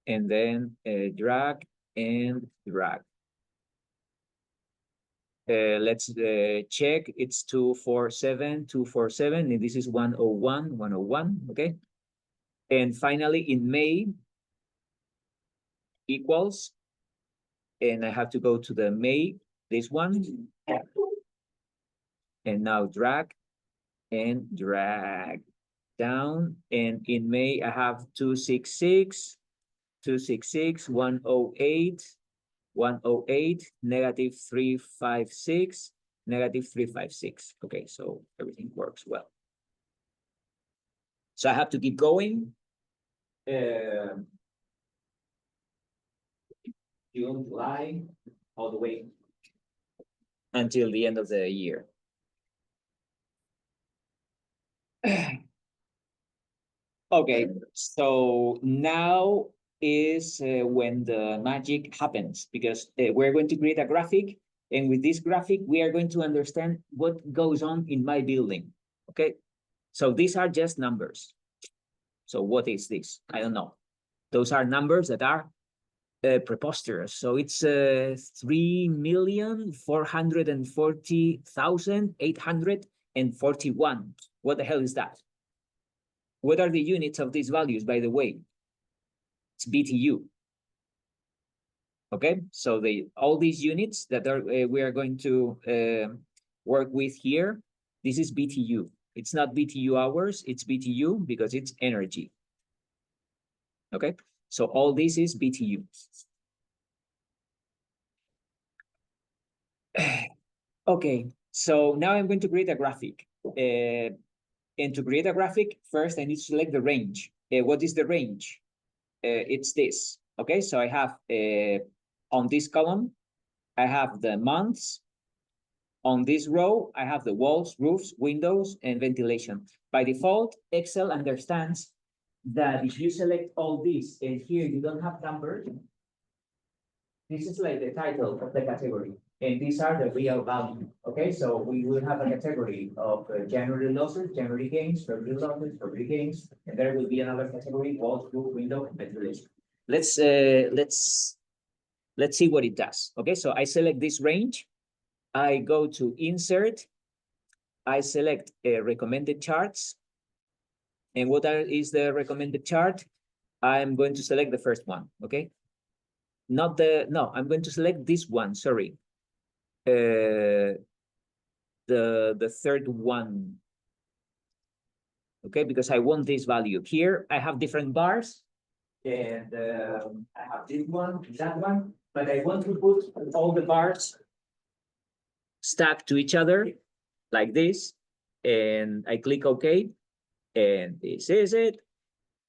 and then drag and drag. Let's check, it's 247, and this is 101, okay? And finally, in May, equals, and I have to go to the May, this one, and now drag and drag down, and in May, I have 266, 108, -356, -356. Okay, so everything works well. So I have to keep going. June, July, all the way until the end of the year. Okay, so now is when the magic happens, because we're going to create a graphic, and with this graphic, we are going to understand what goes on in my building. Okay, so these are just numbers. So what is this? I don't know. Those are numbers that are preposterous. So it's 3,440,841. What the hell is that? What are the units of these values, by the way? It's BTU. Okay, so all these units that are we are going to work with here, this is BTU. It's not BTU hours, it's BTU because it's energy. Okay, so all this is BTU. Okay, so now I'm going to create a graphic. And to create a graphic, first I need to select the range. What is the range? It's this. Okay, so I have on this column, I have the months. On this row, I have the walls, roofs, windows, and ventilation. By default, Excel understands that if you select all these and here you don't have numbers, this is like the title of the category. And these are the real value. Okay, so we will have a category of January losses, January gains, February losses, February gains, and there will be another category, walls, roof, window, and ventilation. Let's see what it does. Okay, so I select this range. I go to insert. I select recommended charts. And what is the recommended chart? I'm going to select the first one. Okay. I'm going to select this one. Sorry. The third one. Okay, because I want this value. Here I have different bars. And I have this one, that one. But I want to put all the bars stacked to each other like this, and I click OK, and this is it.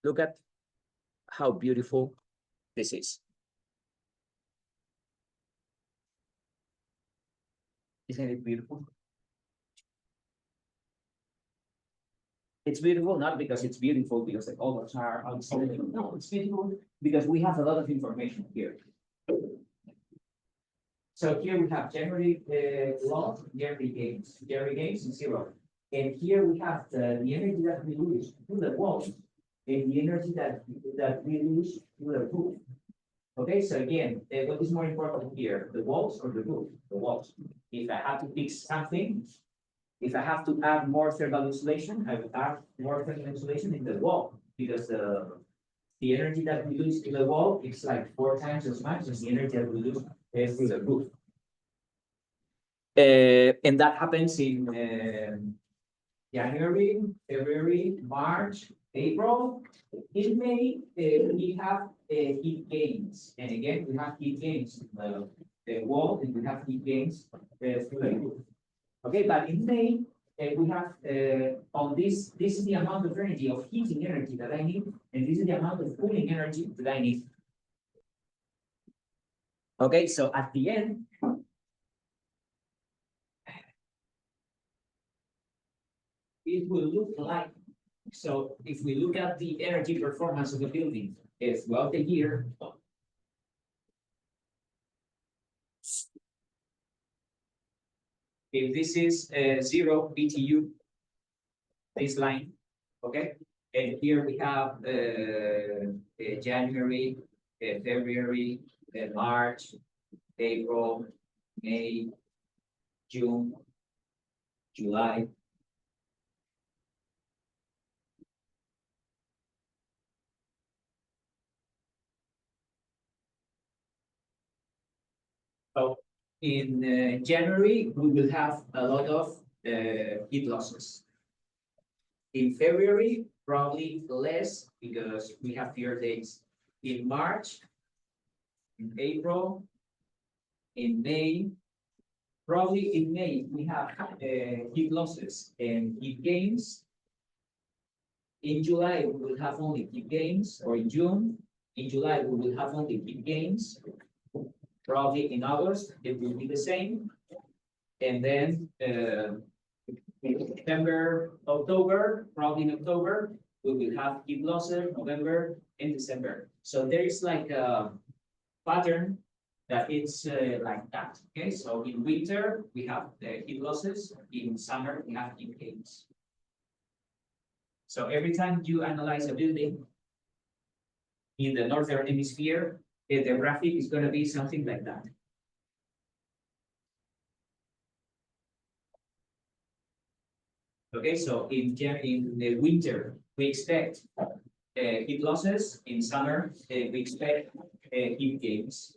Look at how beautiful this is. Isn't it beautiful? It's beautiful not because it's beautiful because the colors are outstanding. No, it's beautiful because we have a lot of information here. So here we have January loss, January gains. January gains is 0. And here we have the energy that we lose through the walls and the energy that we lose through the roof. Okay, so again, what is more important here, the walls or the roof? The walls. If I have to fix something, if I have to add more thermal insulation, I will add more thermal insulation in the wall because the energy that we lose to the wall is like 4 times as much as the energy that we lose through the roof. And that happens in January, February, March, April. In May, we have heat gains. And again, we have heat gains in the wall, and we have heat gains through the roof. Okay, but in May, we have on this is the amount of energy, of heating energy that I need, and this is the amount of cooling energy that I need. Okay, so at the end, it will look like, so if we look at the energy performance of the building throughout the year, if this is 0 BTU, this line, okay, and here we have January, February, March, April, May, June, July. So in January, we will have a lot of heat losses. In February, probably less because we have fewer days. In March, in April, in May, Probably in May, we have heat losses and heat gains. In July, we will have only heat gains, or in June. In July, we will have only heat gains. Probably in August, it will be the same. And then in September, October, probably in October, we will have heat losses, November and December. So there is like a pattern that it's like that. Okay, so in winter, we have the heat losses. In summer, we have heat gains. So every time you analyze a building in the northern hemisphere, the graphic is going to be something like that. Okay, so in the winter, we expect heat losses. In summer, we expect heat gains.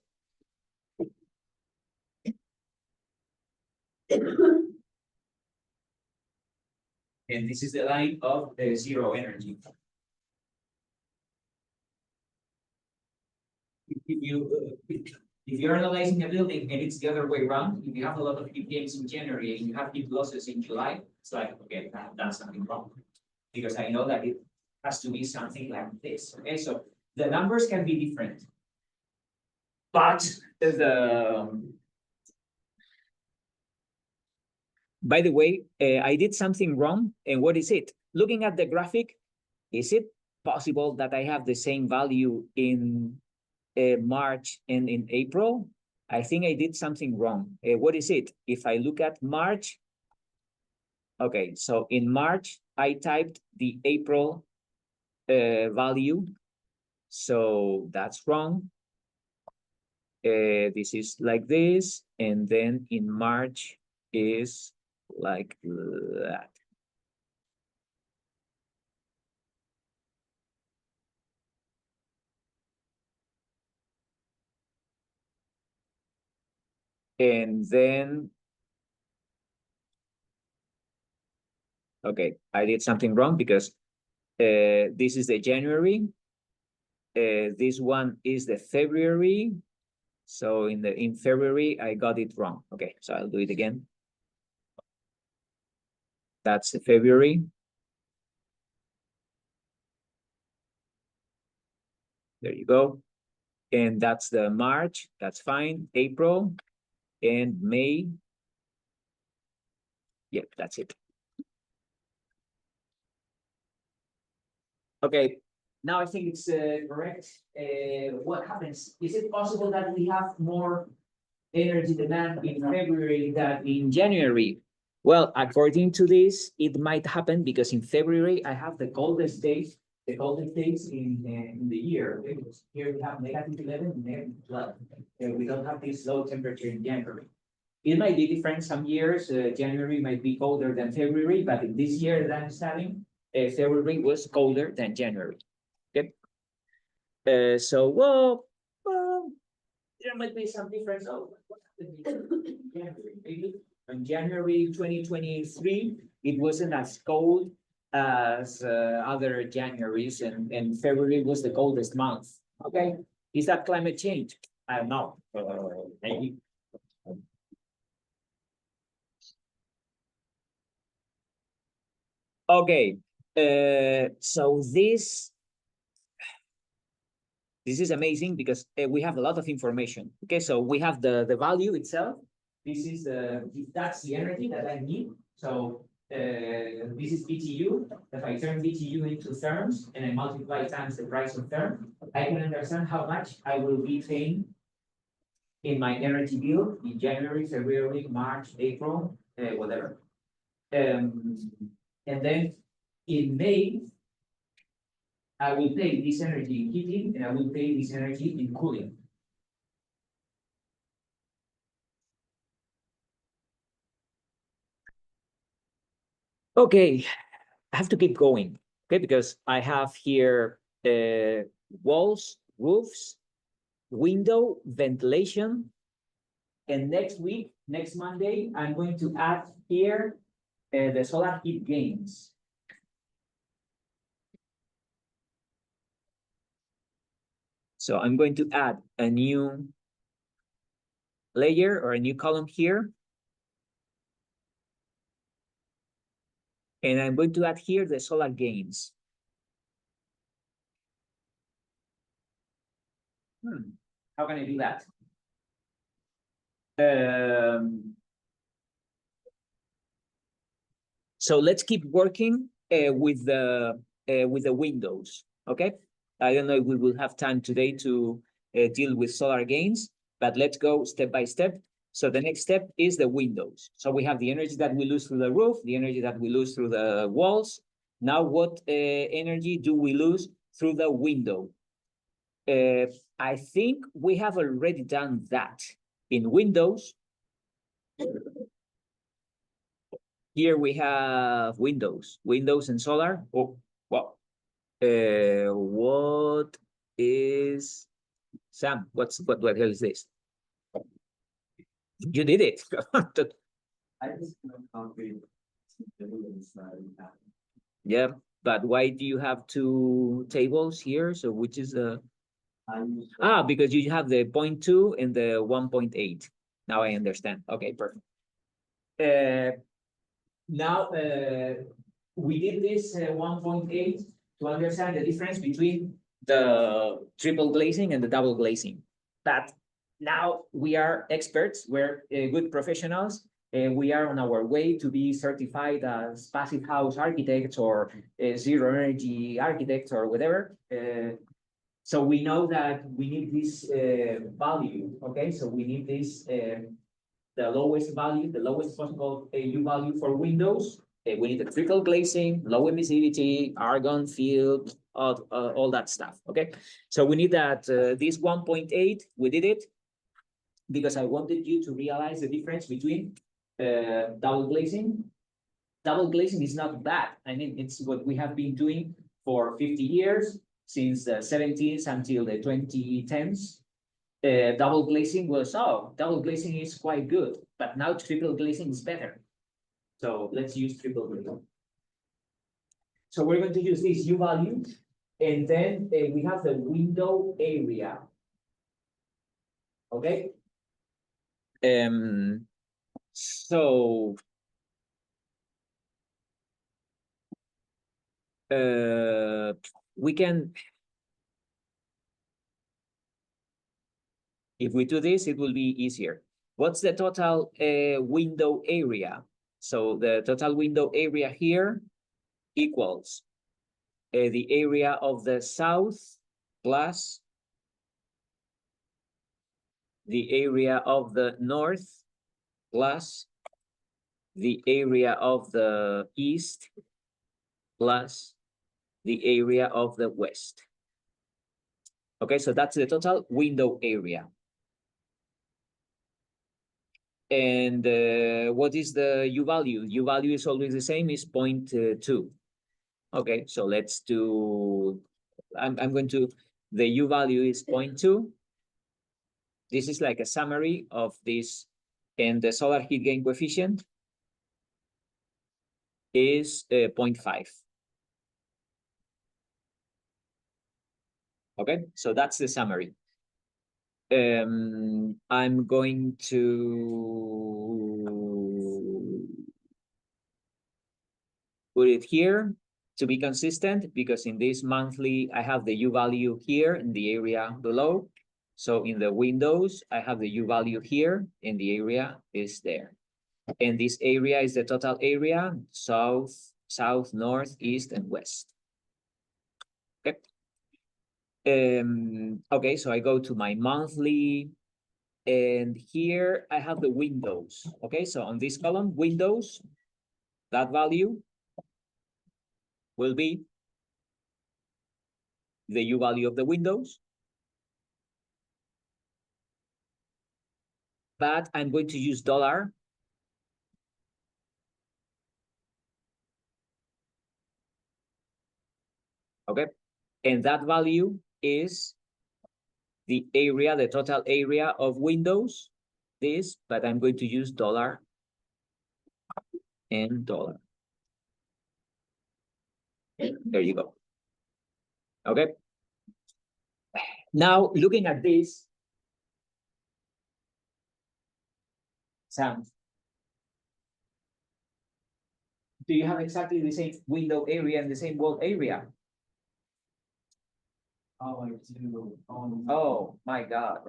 And this is the line of zero energy. If you're analyzing a building and it's the other way around, if you have a lot of heat gains in January and you have heat losses in July, it's like, okay, I've done something wrong. Because I know that it has to be something like this. Okay, so the numbers can be different. But by the way, I did something wrong. And what is it? Looking at the graphic, is it possible that I have the same value in March and in April? I think I did something wrong. What is it? If I look at March, okay, so in March, I typed the April value. So that's wrong. This is like this. And then in March is like that. And then, okay, I did something wrong because this is the January. This one is the February. So in February, I got it wrong. Okay, so I'll do it again. That's the February. There you go. And that's the March. That's fine. April and May. Yep, that's it. Okay, now I think it's correct. What happens? Is it possible that we have more energy demand in February than in January? Well, according to this, it might happen because in February, I have the coldest days in the year. Here we have -11, -12. We don't have this low temperature in January. It might be different some years. January might be colder than February, but in this year that I'm studying, February was colder than January. Okay. So, well, there might be some difference. Oh, what happened in January? Maybe in January 2023, it wasn't as cold as other Januaries, and February was the coldest month. Okay. Is that climate change? I don't know. Maybe. Okay. So this is amazing because we have a lot of information. Okay, so we have the value itself. This is that's the energy that I need. So this is BTU. If I turn BTU into therms and I multiply times the price of therm, I can understand how much I will be paying in my energy bill in January, February, March, April, whatever. And then in May, I will pay this energy in heating and I will pay this energy in cooling. Okay, I have to keep going, okay, because I have here walls, roofs, window, ventilation, and next week, next Monday, I'm going to add here the solar heat gains. So I'm going to add a new layer or a new column here And I'm going to add here the solar gains. How can I do that? So let's keep working with the windows. Okay. I don't know if we will have time today to deal with solar gains, but let's go step by step. So the next step is the windows. So we have the energy that we lose through the roof, the energy that we lose through the walls. Now, what energy do we lose through the window? I think we have already done that in Windows. Here we have Windows and solar. Oh, wow. What is Sam? What hell is this? You did it. I just concrete. Yeah, but why do you have two tables here? So which is the because you have the 0.2 and the 1.8. Now I understand. Okay, perfect. Now we did this 1.8 to understand the difference between the triple glazing and the double glazing. But now we are experts, we're good professionals, and we are on our way to be certified as passive house architects or zero energy architects or whatever. So we know that we need this value, okay? So we need this the lowest value, the lowest possible U value for windows. We need the triple glazing, low emissivity, argon field, all that stuff. Okay, so we need that this 1.8. We did it because I wanted you to realize the difference between double glazing. Double glazing is not bad. I mean, it's what we have been doing for 50 years, since the 70s until the 2010s. Double glazing was, double glazing is quite good, but now triple glazing is better. So let's use triple glazing. So we're going to use this U value, and then we have the window area. Okay. So we can, if we do this, it will be easier. What's the total window area? So the total window area here equals the area of the south plus the area of the north plus the area of the east plus the area of the west. Okay, so that's the total window area. And what is the U value? U value is always the same, is 0.2. Okay, so let's do, I'm going to, the U value is 0.2. This is like a summary of this, and the solar heat gain coefficient is 0.5. Okay, so that's the summary. I'm going to put it here to be consistent, because in this monthly, I have the U value here in the area below. So in the windows, I have the U value here, and the area is there. And this area is the total area, south, north, east, and west. Okay. Okay, so I go to my monthly, and here I have the windows. Okay, so on this column, windows, that value will be the U value of the windows. But I'm going to use dollar. Okay, and that value is the area, the total area of windows, this, but I'm going to use dollar and dollar. There you go. Okay. Now, looking at this, Sam, Do you have exactly the same window area and the same wall area? Oh, I do. Oh my God.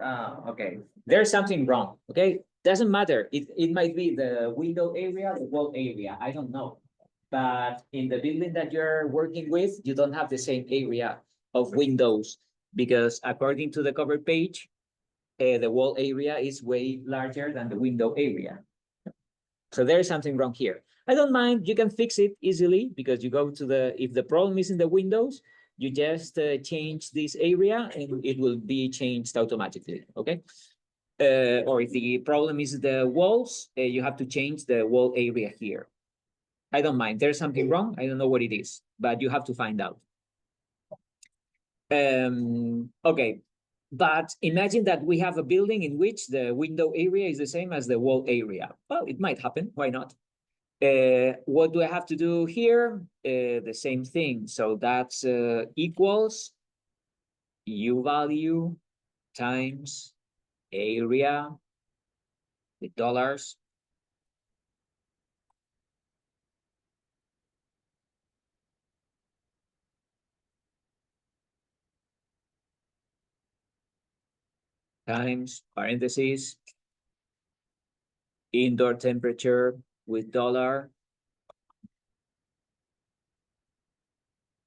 Okay. There's something wrong. Okay. Doesn't matter. It might be the window area, the wall area. I don't know. But in the building that you're working with, you don't have the same area of windows because according to the cover page, the wall area is way larger than the window area. So there is something wrong here. I don't mind. You can fix it easily because you go to the, if the problem is in the windows, you just change this area and it will be changed automatically. Okay. Or if the problem is the walls, you have to change the wall area here. I don't mind. There's something wrong. I don't know what it is, but you have to find out. Okay. But imagine that we have a building in which the window area is the same as the wall area. Well, it might happen. Why not? What do I have to do here? The same thing. So that's equals U value times area with dollars times parentheses indoor temperature with dollar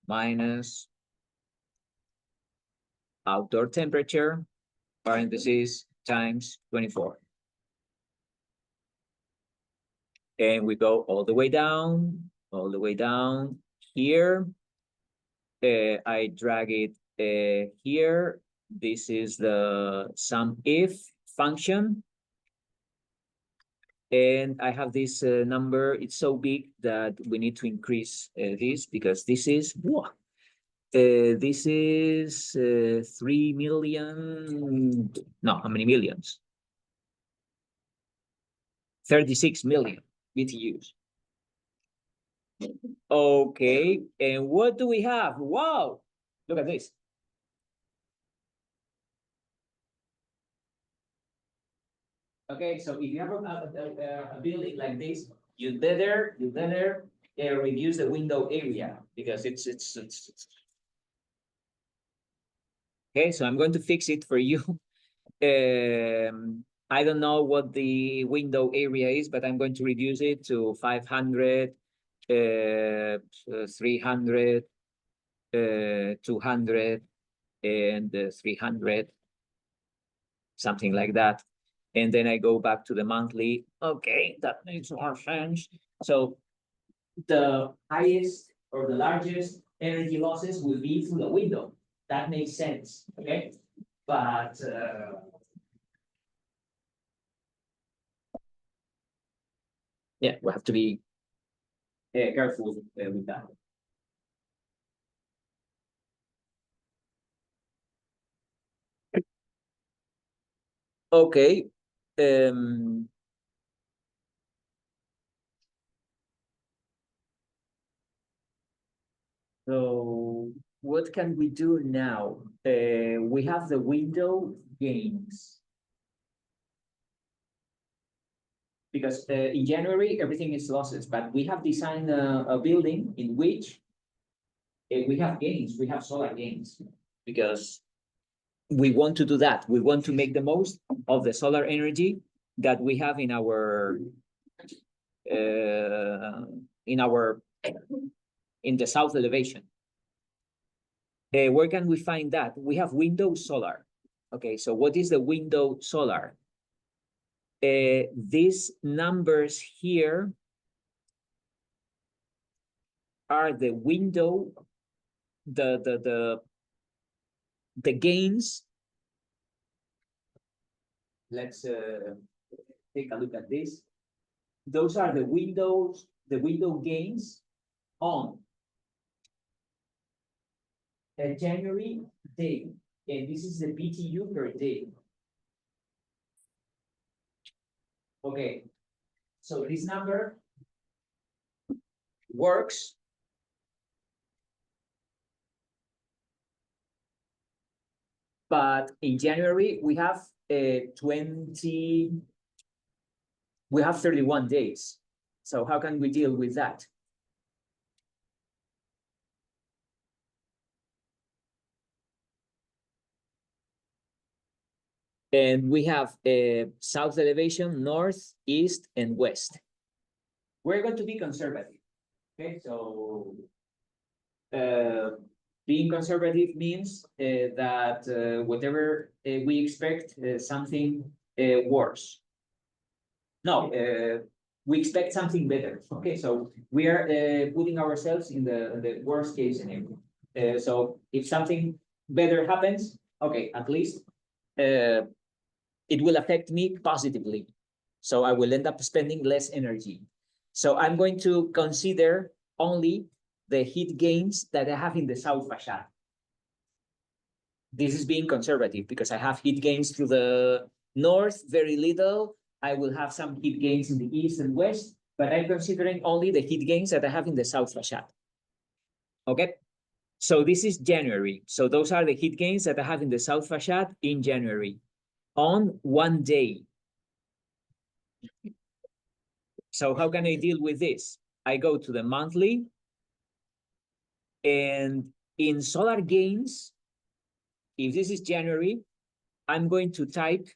minus outdoor temperature parentheses times 24. And we go all the way down here. I drag it here. This is the sum if function. And I have this number. It's so big that we need to increase this because this is 3 million. No, how many millions? 36 million BTUs. Okay, and what do we have? Wow, look at this. Okay, so if you have a building like this, you better reduce the window area because it's okay. So I'm going to fix it for you. I don't know what the window area is, but I'm going to reduce it to 500, 300, 200, and 300, something like that. And then I go back to the monthly. Okay, that makes more sense. So the highest or the largest energy losses will be through the window. That makes sense, okay? But yeah, we have to be careful with that. Okay. So what can we do now? We have the window gains. Because in January, everything is losses, but we have designed a building in which we have gains, we have solar gains, because we want to do that. We want to make the most of the solar energy that we have in our in the south elevation. Where can we find that? We have window solar. Okay, so what is the window solar? These numbers here are the window, the gains. Let's take a look at this. Those are the windows, the window gains on a January day, and this is the BTU per day. Okay, so this number works but in January we have 31 days. So how can we deal with that? And we have south elevation, north, east, and west. We're going to be conservative. Okay, so being conservative means that whatever we expect something worse. No, we expect something better. Okay, so we are putting ourselves in the worst case scenario. So if something better happens, okay, at least it will affect me positively. So I will end up spending less energy. So I'm going to consider only the heat gains that I have in the south facade. This is being conservative because I have heat gains to the north, very little. I will have some heat gains in the east and west, but I'm considering only the heat gains that I have in the south facade. Okay, so this is January. So those are the heat gains that I have in the south facade in January on one day. So how can I deal with this? I go to the monthly, and in solar gains, if this is January, I'm going to type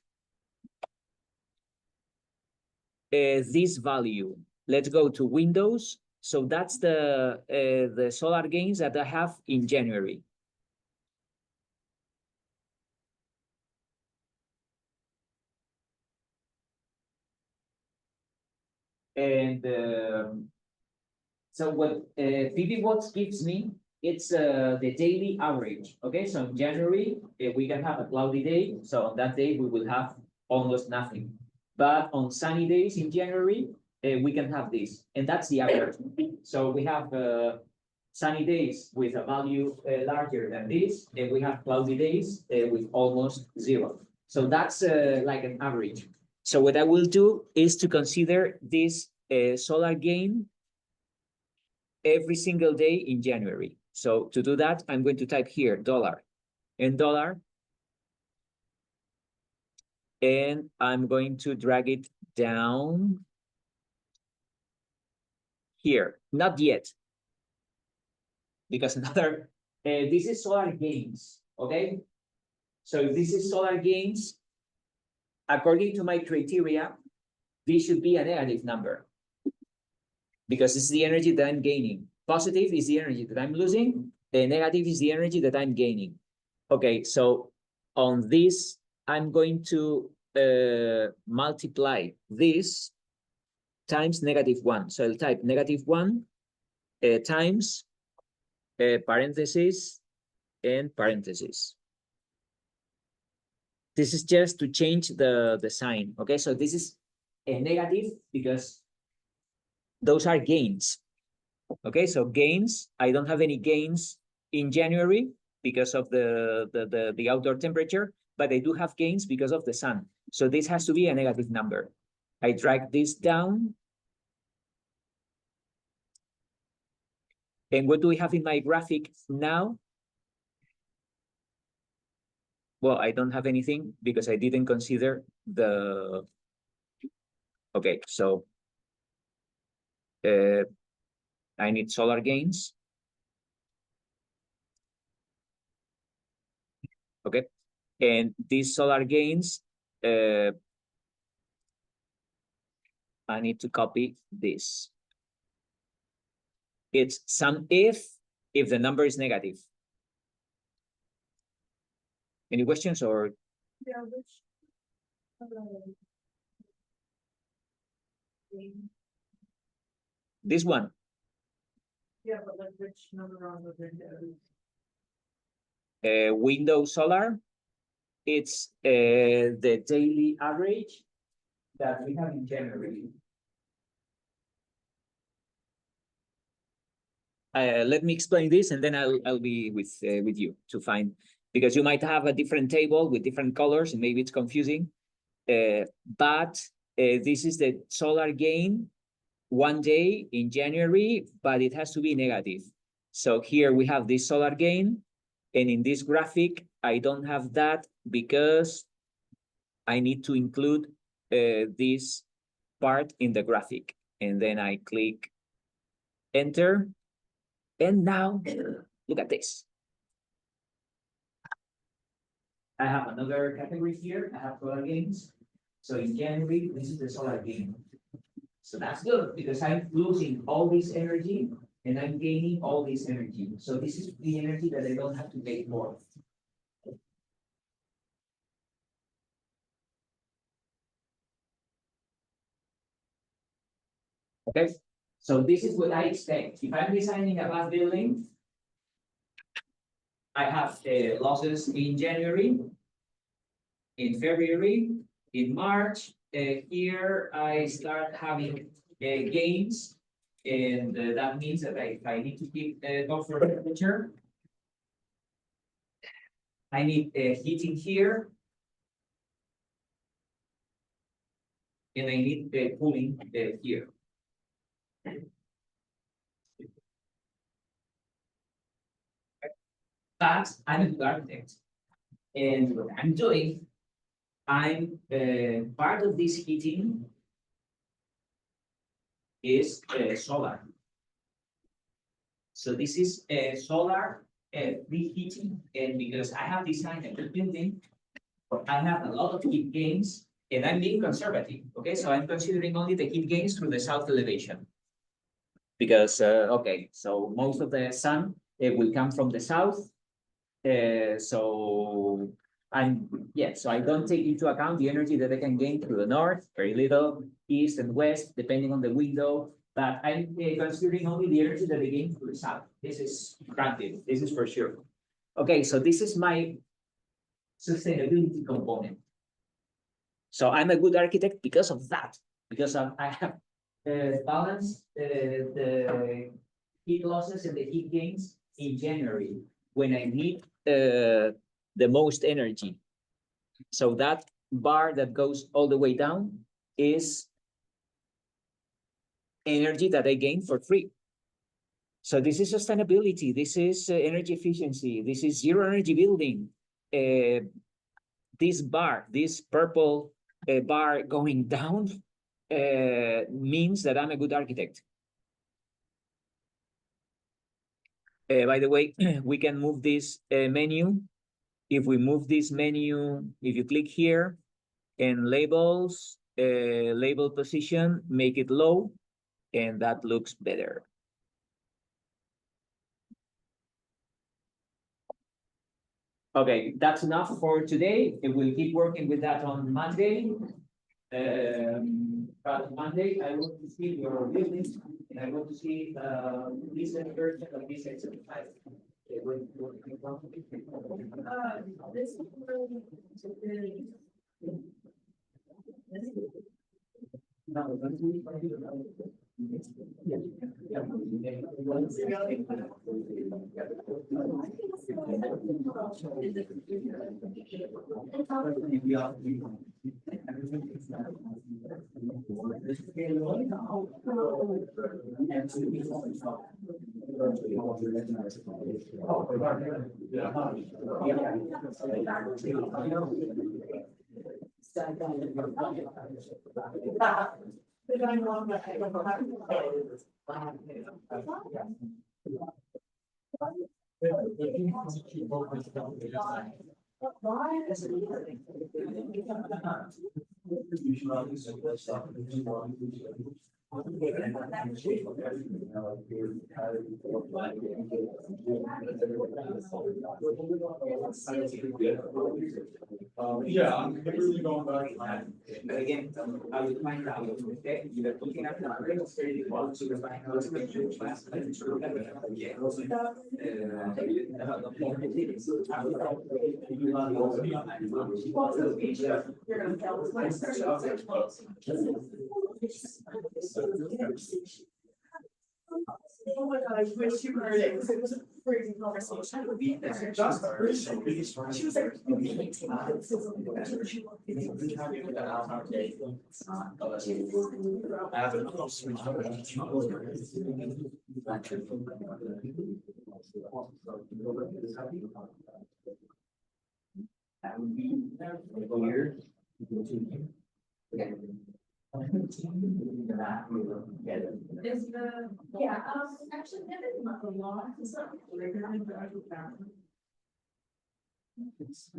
this value. Let's go to Windows. So that's the solar gains that I have in January. And so what PV Watts gives me, it's the daily average. Okay, so in January, we can have a cloudy day. So on that day, we will have almost nothing. But on sunny days in January, we can have this, and that's the average. So we have sunny days with a value larger than this, and we have cloudy days with almost zero. So that's like an average. So what I will do is to consider this solar gain every single day in January. So to do that, I'm going to type here dollar and dollar, and I'm going to drag it down here. Not yet, because another, this is solar gains, okay? So if this is solar gains, according to my criteria, this should be a negative number because this is the energy that I'm gaining. Positive is the energy that I'm losing, and negative is the energy that I'm gaining. Okay, so on this, I'm going to multiply this times -1. So I'll type -1 times parentheses and parentheses. This is just to change the sign. Okay, so this is a negative because those are gains. Okay, so gains, I don't have any gains in January because of the outdoor temperature, but I do have gains because of the sun. So this has to be a negative number. I drag this down. And what do we have in my graphic now? Well, I don't have anything because I didn't consider the, okay, so I need solar gains. Okay, and these solar gains, I need to copy this. It's sum if the number is negative. Any questions or? Yeah, which, This one? yeah, but like which number on the window? Window solar, it's the daily average that we have in January. Let me explain this, and then I'll be with you to find, because you might have a different table with different colors, and maybe it's confusing. But this is the solar gain one day in January, but it has to be negative. So here we have this solar gain, and in this graphic, I don't have that because I need to include this part in the graphic. And then I click enter. And now, look at this. I have another category here. I have solar gains. So in January, this is the solar gain. So that's good because I'm losing all this energy and I'm gaining all this energy. So this is the energy that I don't have to pay for. Okay, so this is what I expect. If I'm designing a bus building, I have losses in January, in February, in March. Here I start having gains, and that means that I need to keep comfort temperature. I need heating here, and I need cooling here. But I'm a good architect, and what I'm doing, I'm part of this heating is solar. So this is solar reheating, and because I have designed a good building, I have a lot of heat gains, and I'm being conservative. Okay, so I'm considering only the heat gains through the south elevation. Because okay, so most of the sun will come from the south. So so I don't take into account the energy that I can gain through the north, very little, east and west, depending on the window. But I'm considering only the energy that I gain through the south. This is granted, this is for sure. Okay, so this is my sustainability component. So I'm a good architect because of that, because I have balanced the heat losses and the heat gains in January when I need the most energy. So that bar that goes all the way down is energy that I gain for free. So this is sustainability. This is energy efficiency. This is zero energy building. This bar, this purple bar going down means that I'm a good architect. By the way, we can move this menu. If we move this menu, if you click here and labels, label position, make it low, and that looks better. Okay, that's enough for today. We'll keep working with that on Monday. But Monday, I want to see your buildings, and I want to see this version of this exercise. This Yeah, I'm really going back. But again, I will find out, okay, you're looking at the real estate quality, you're finding out to make sure class, and it's true. Yeah. Oh my God, I wish you heard it, because it was a crazy conversation. She was like. That would be weird. Is the, yeah, actually, that is not the law, it's not. Just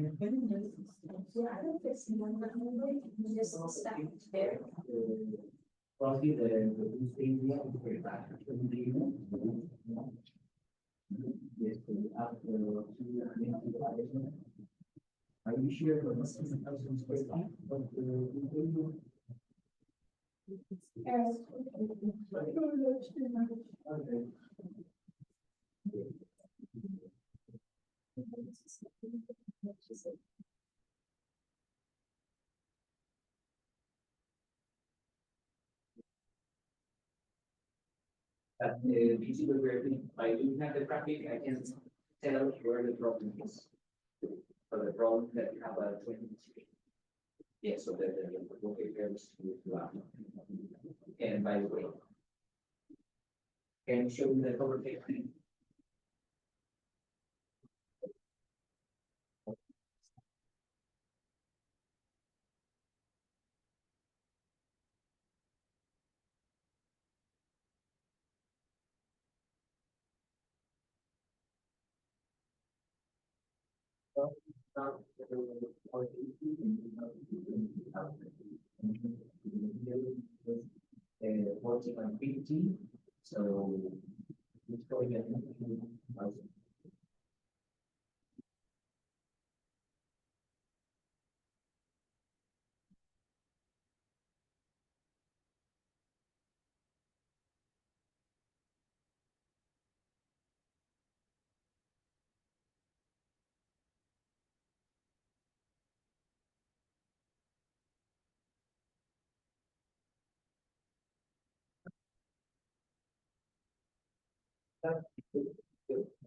stop there. Probably the area is very bad. Yes, after 2 are you sure for this is 1,000 square feet? But okay. Basically, by looking at the traffic, I can tell where the problem is. For the problem that you have a 20. Yeah, so that the okay, there's and by the way, can you show me the cover page? And 14 and 15, so it's going at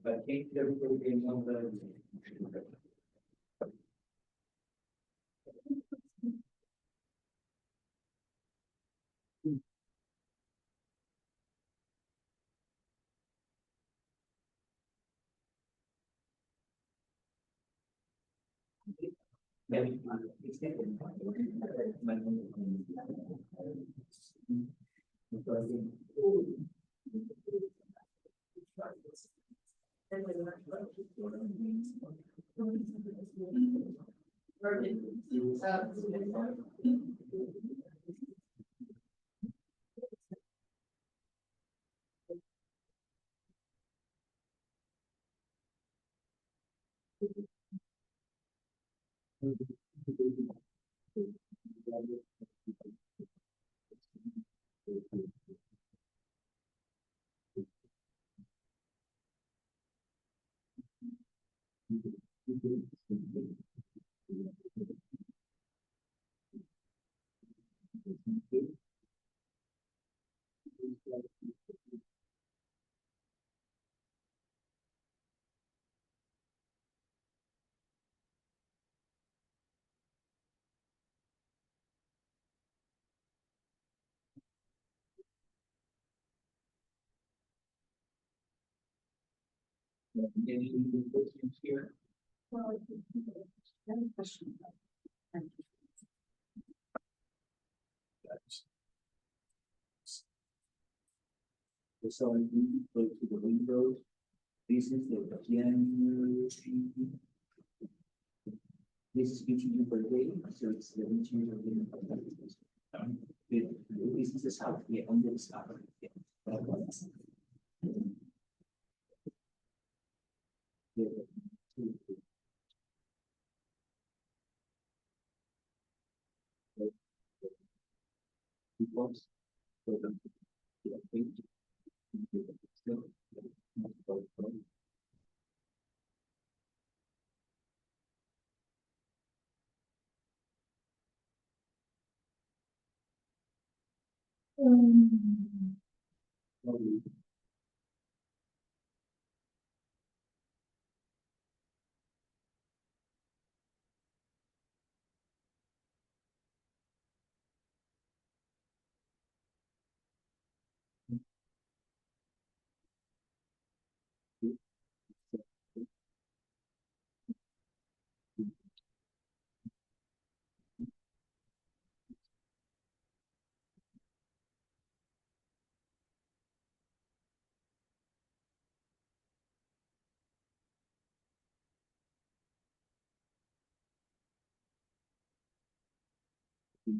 but can't everybody be on the. Any questions here? So I need to go to the windows. This is the January. This is BTU per day, so it's the BTU per day. This is the south, yeah, on the south. Yeah. That one. Yeah. Because, so the, yeah, thank you. But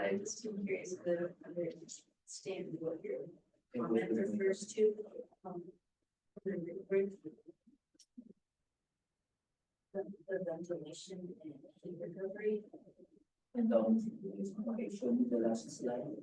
I'm just curious whether understand what your comment refers to. um, The the ventilation and heat recovery. And okay, show me the last slide.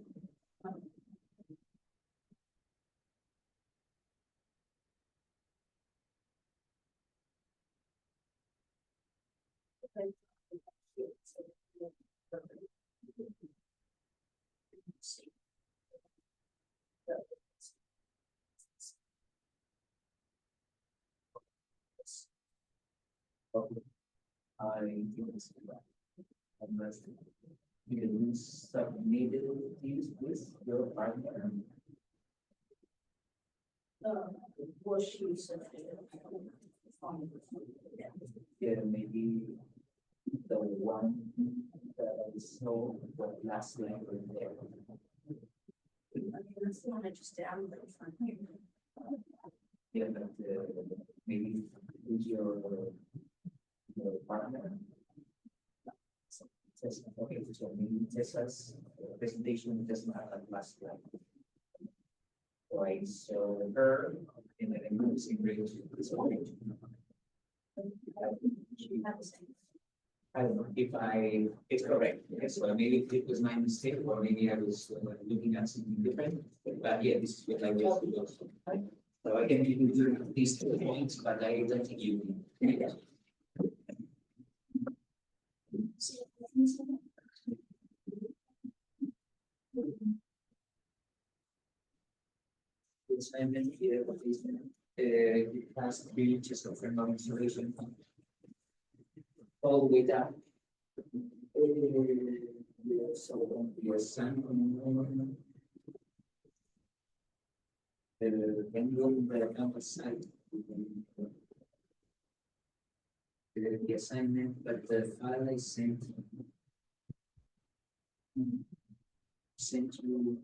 Okay. I think it's unless you can submit these with your partner. Was she said. Yeah, maybe the one that is so the last language there. That's the one I just downloaded from here. Yeah, but maybe who's your partner? So, just, okay, so maybe just as presentation does not have a last slide. Right, so her in the emergency range is going. I don't know if it's correct, yes, or maybe it was my mistake, or maybe I was looking at something different, but yeah, this is what I was doing. So I can give you these 2 points, but I don't think you. Assignment here, it has 3 inches of thermal insulation. All the way down. So the assignment. When you on the campus site. The assignment, but the file I sent you.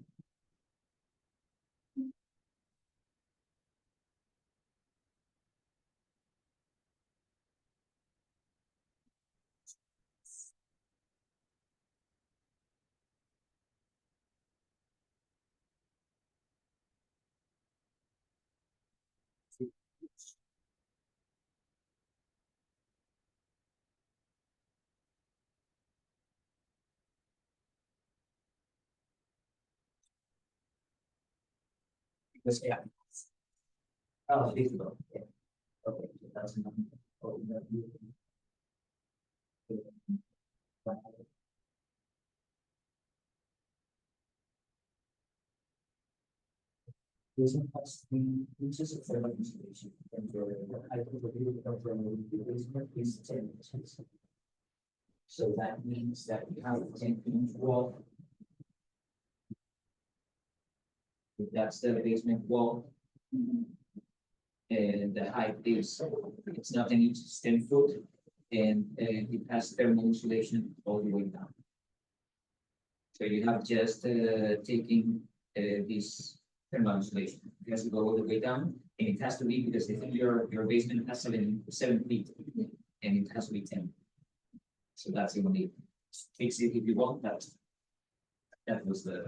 Because yeah. Oh, this one, yeah. Okay, that's enough. Oh, no. Basement has 3 inches of thermal insulation, and the height of the building from the basement is 10 inches. So that means that we have a 10-inch wall. That's the basement wall. And the height is, it's not an inch, it's 10 foot, and it has thermal insulation all the way down. So you have just taking this thermal insulation, it has to go all the way down, and it has to be, because I think your basement has 7 feet, and it has to be 10. So that's the only, fix it if you want that. That was the.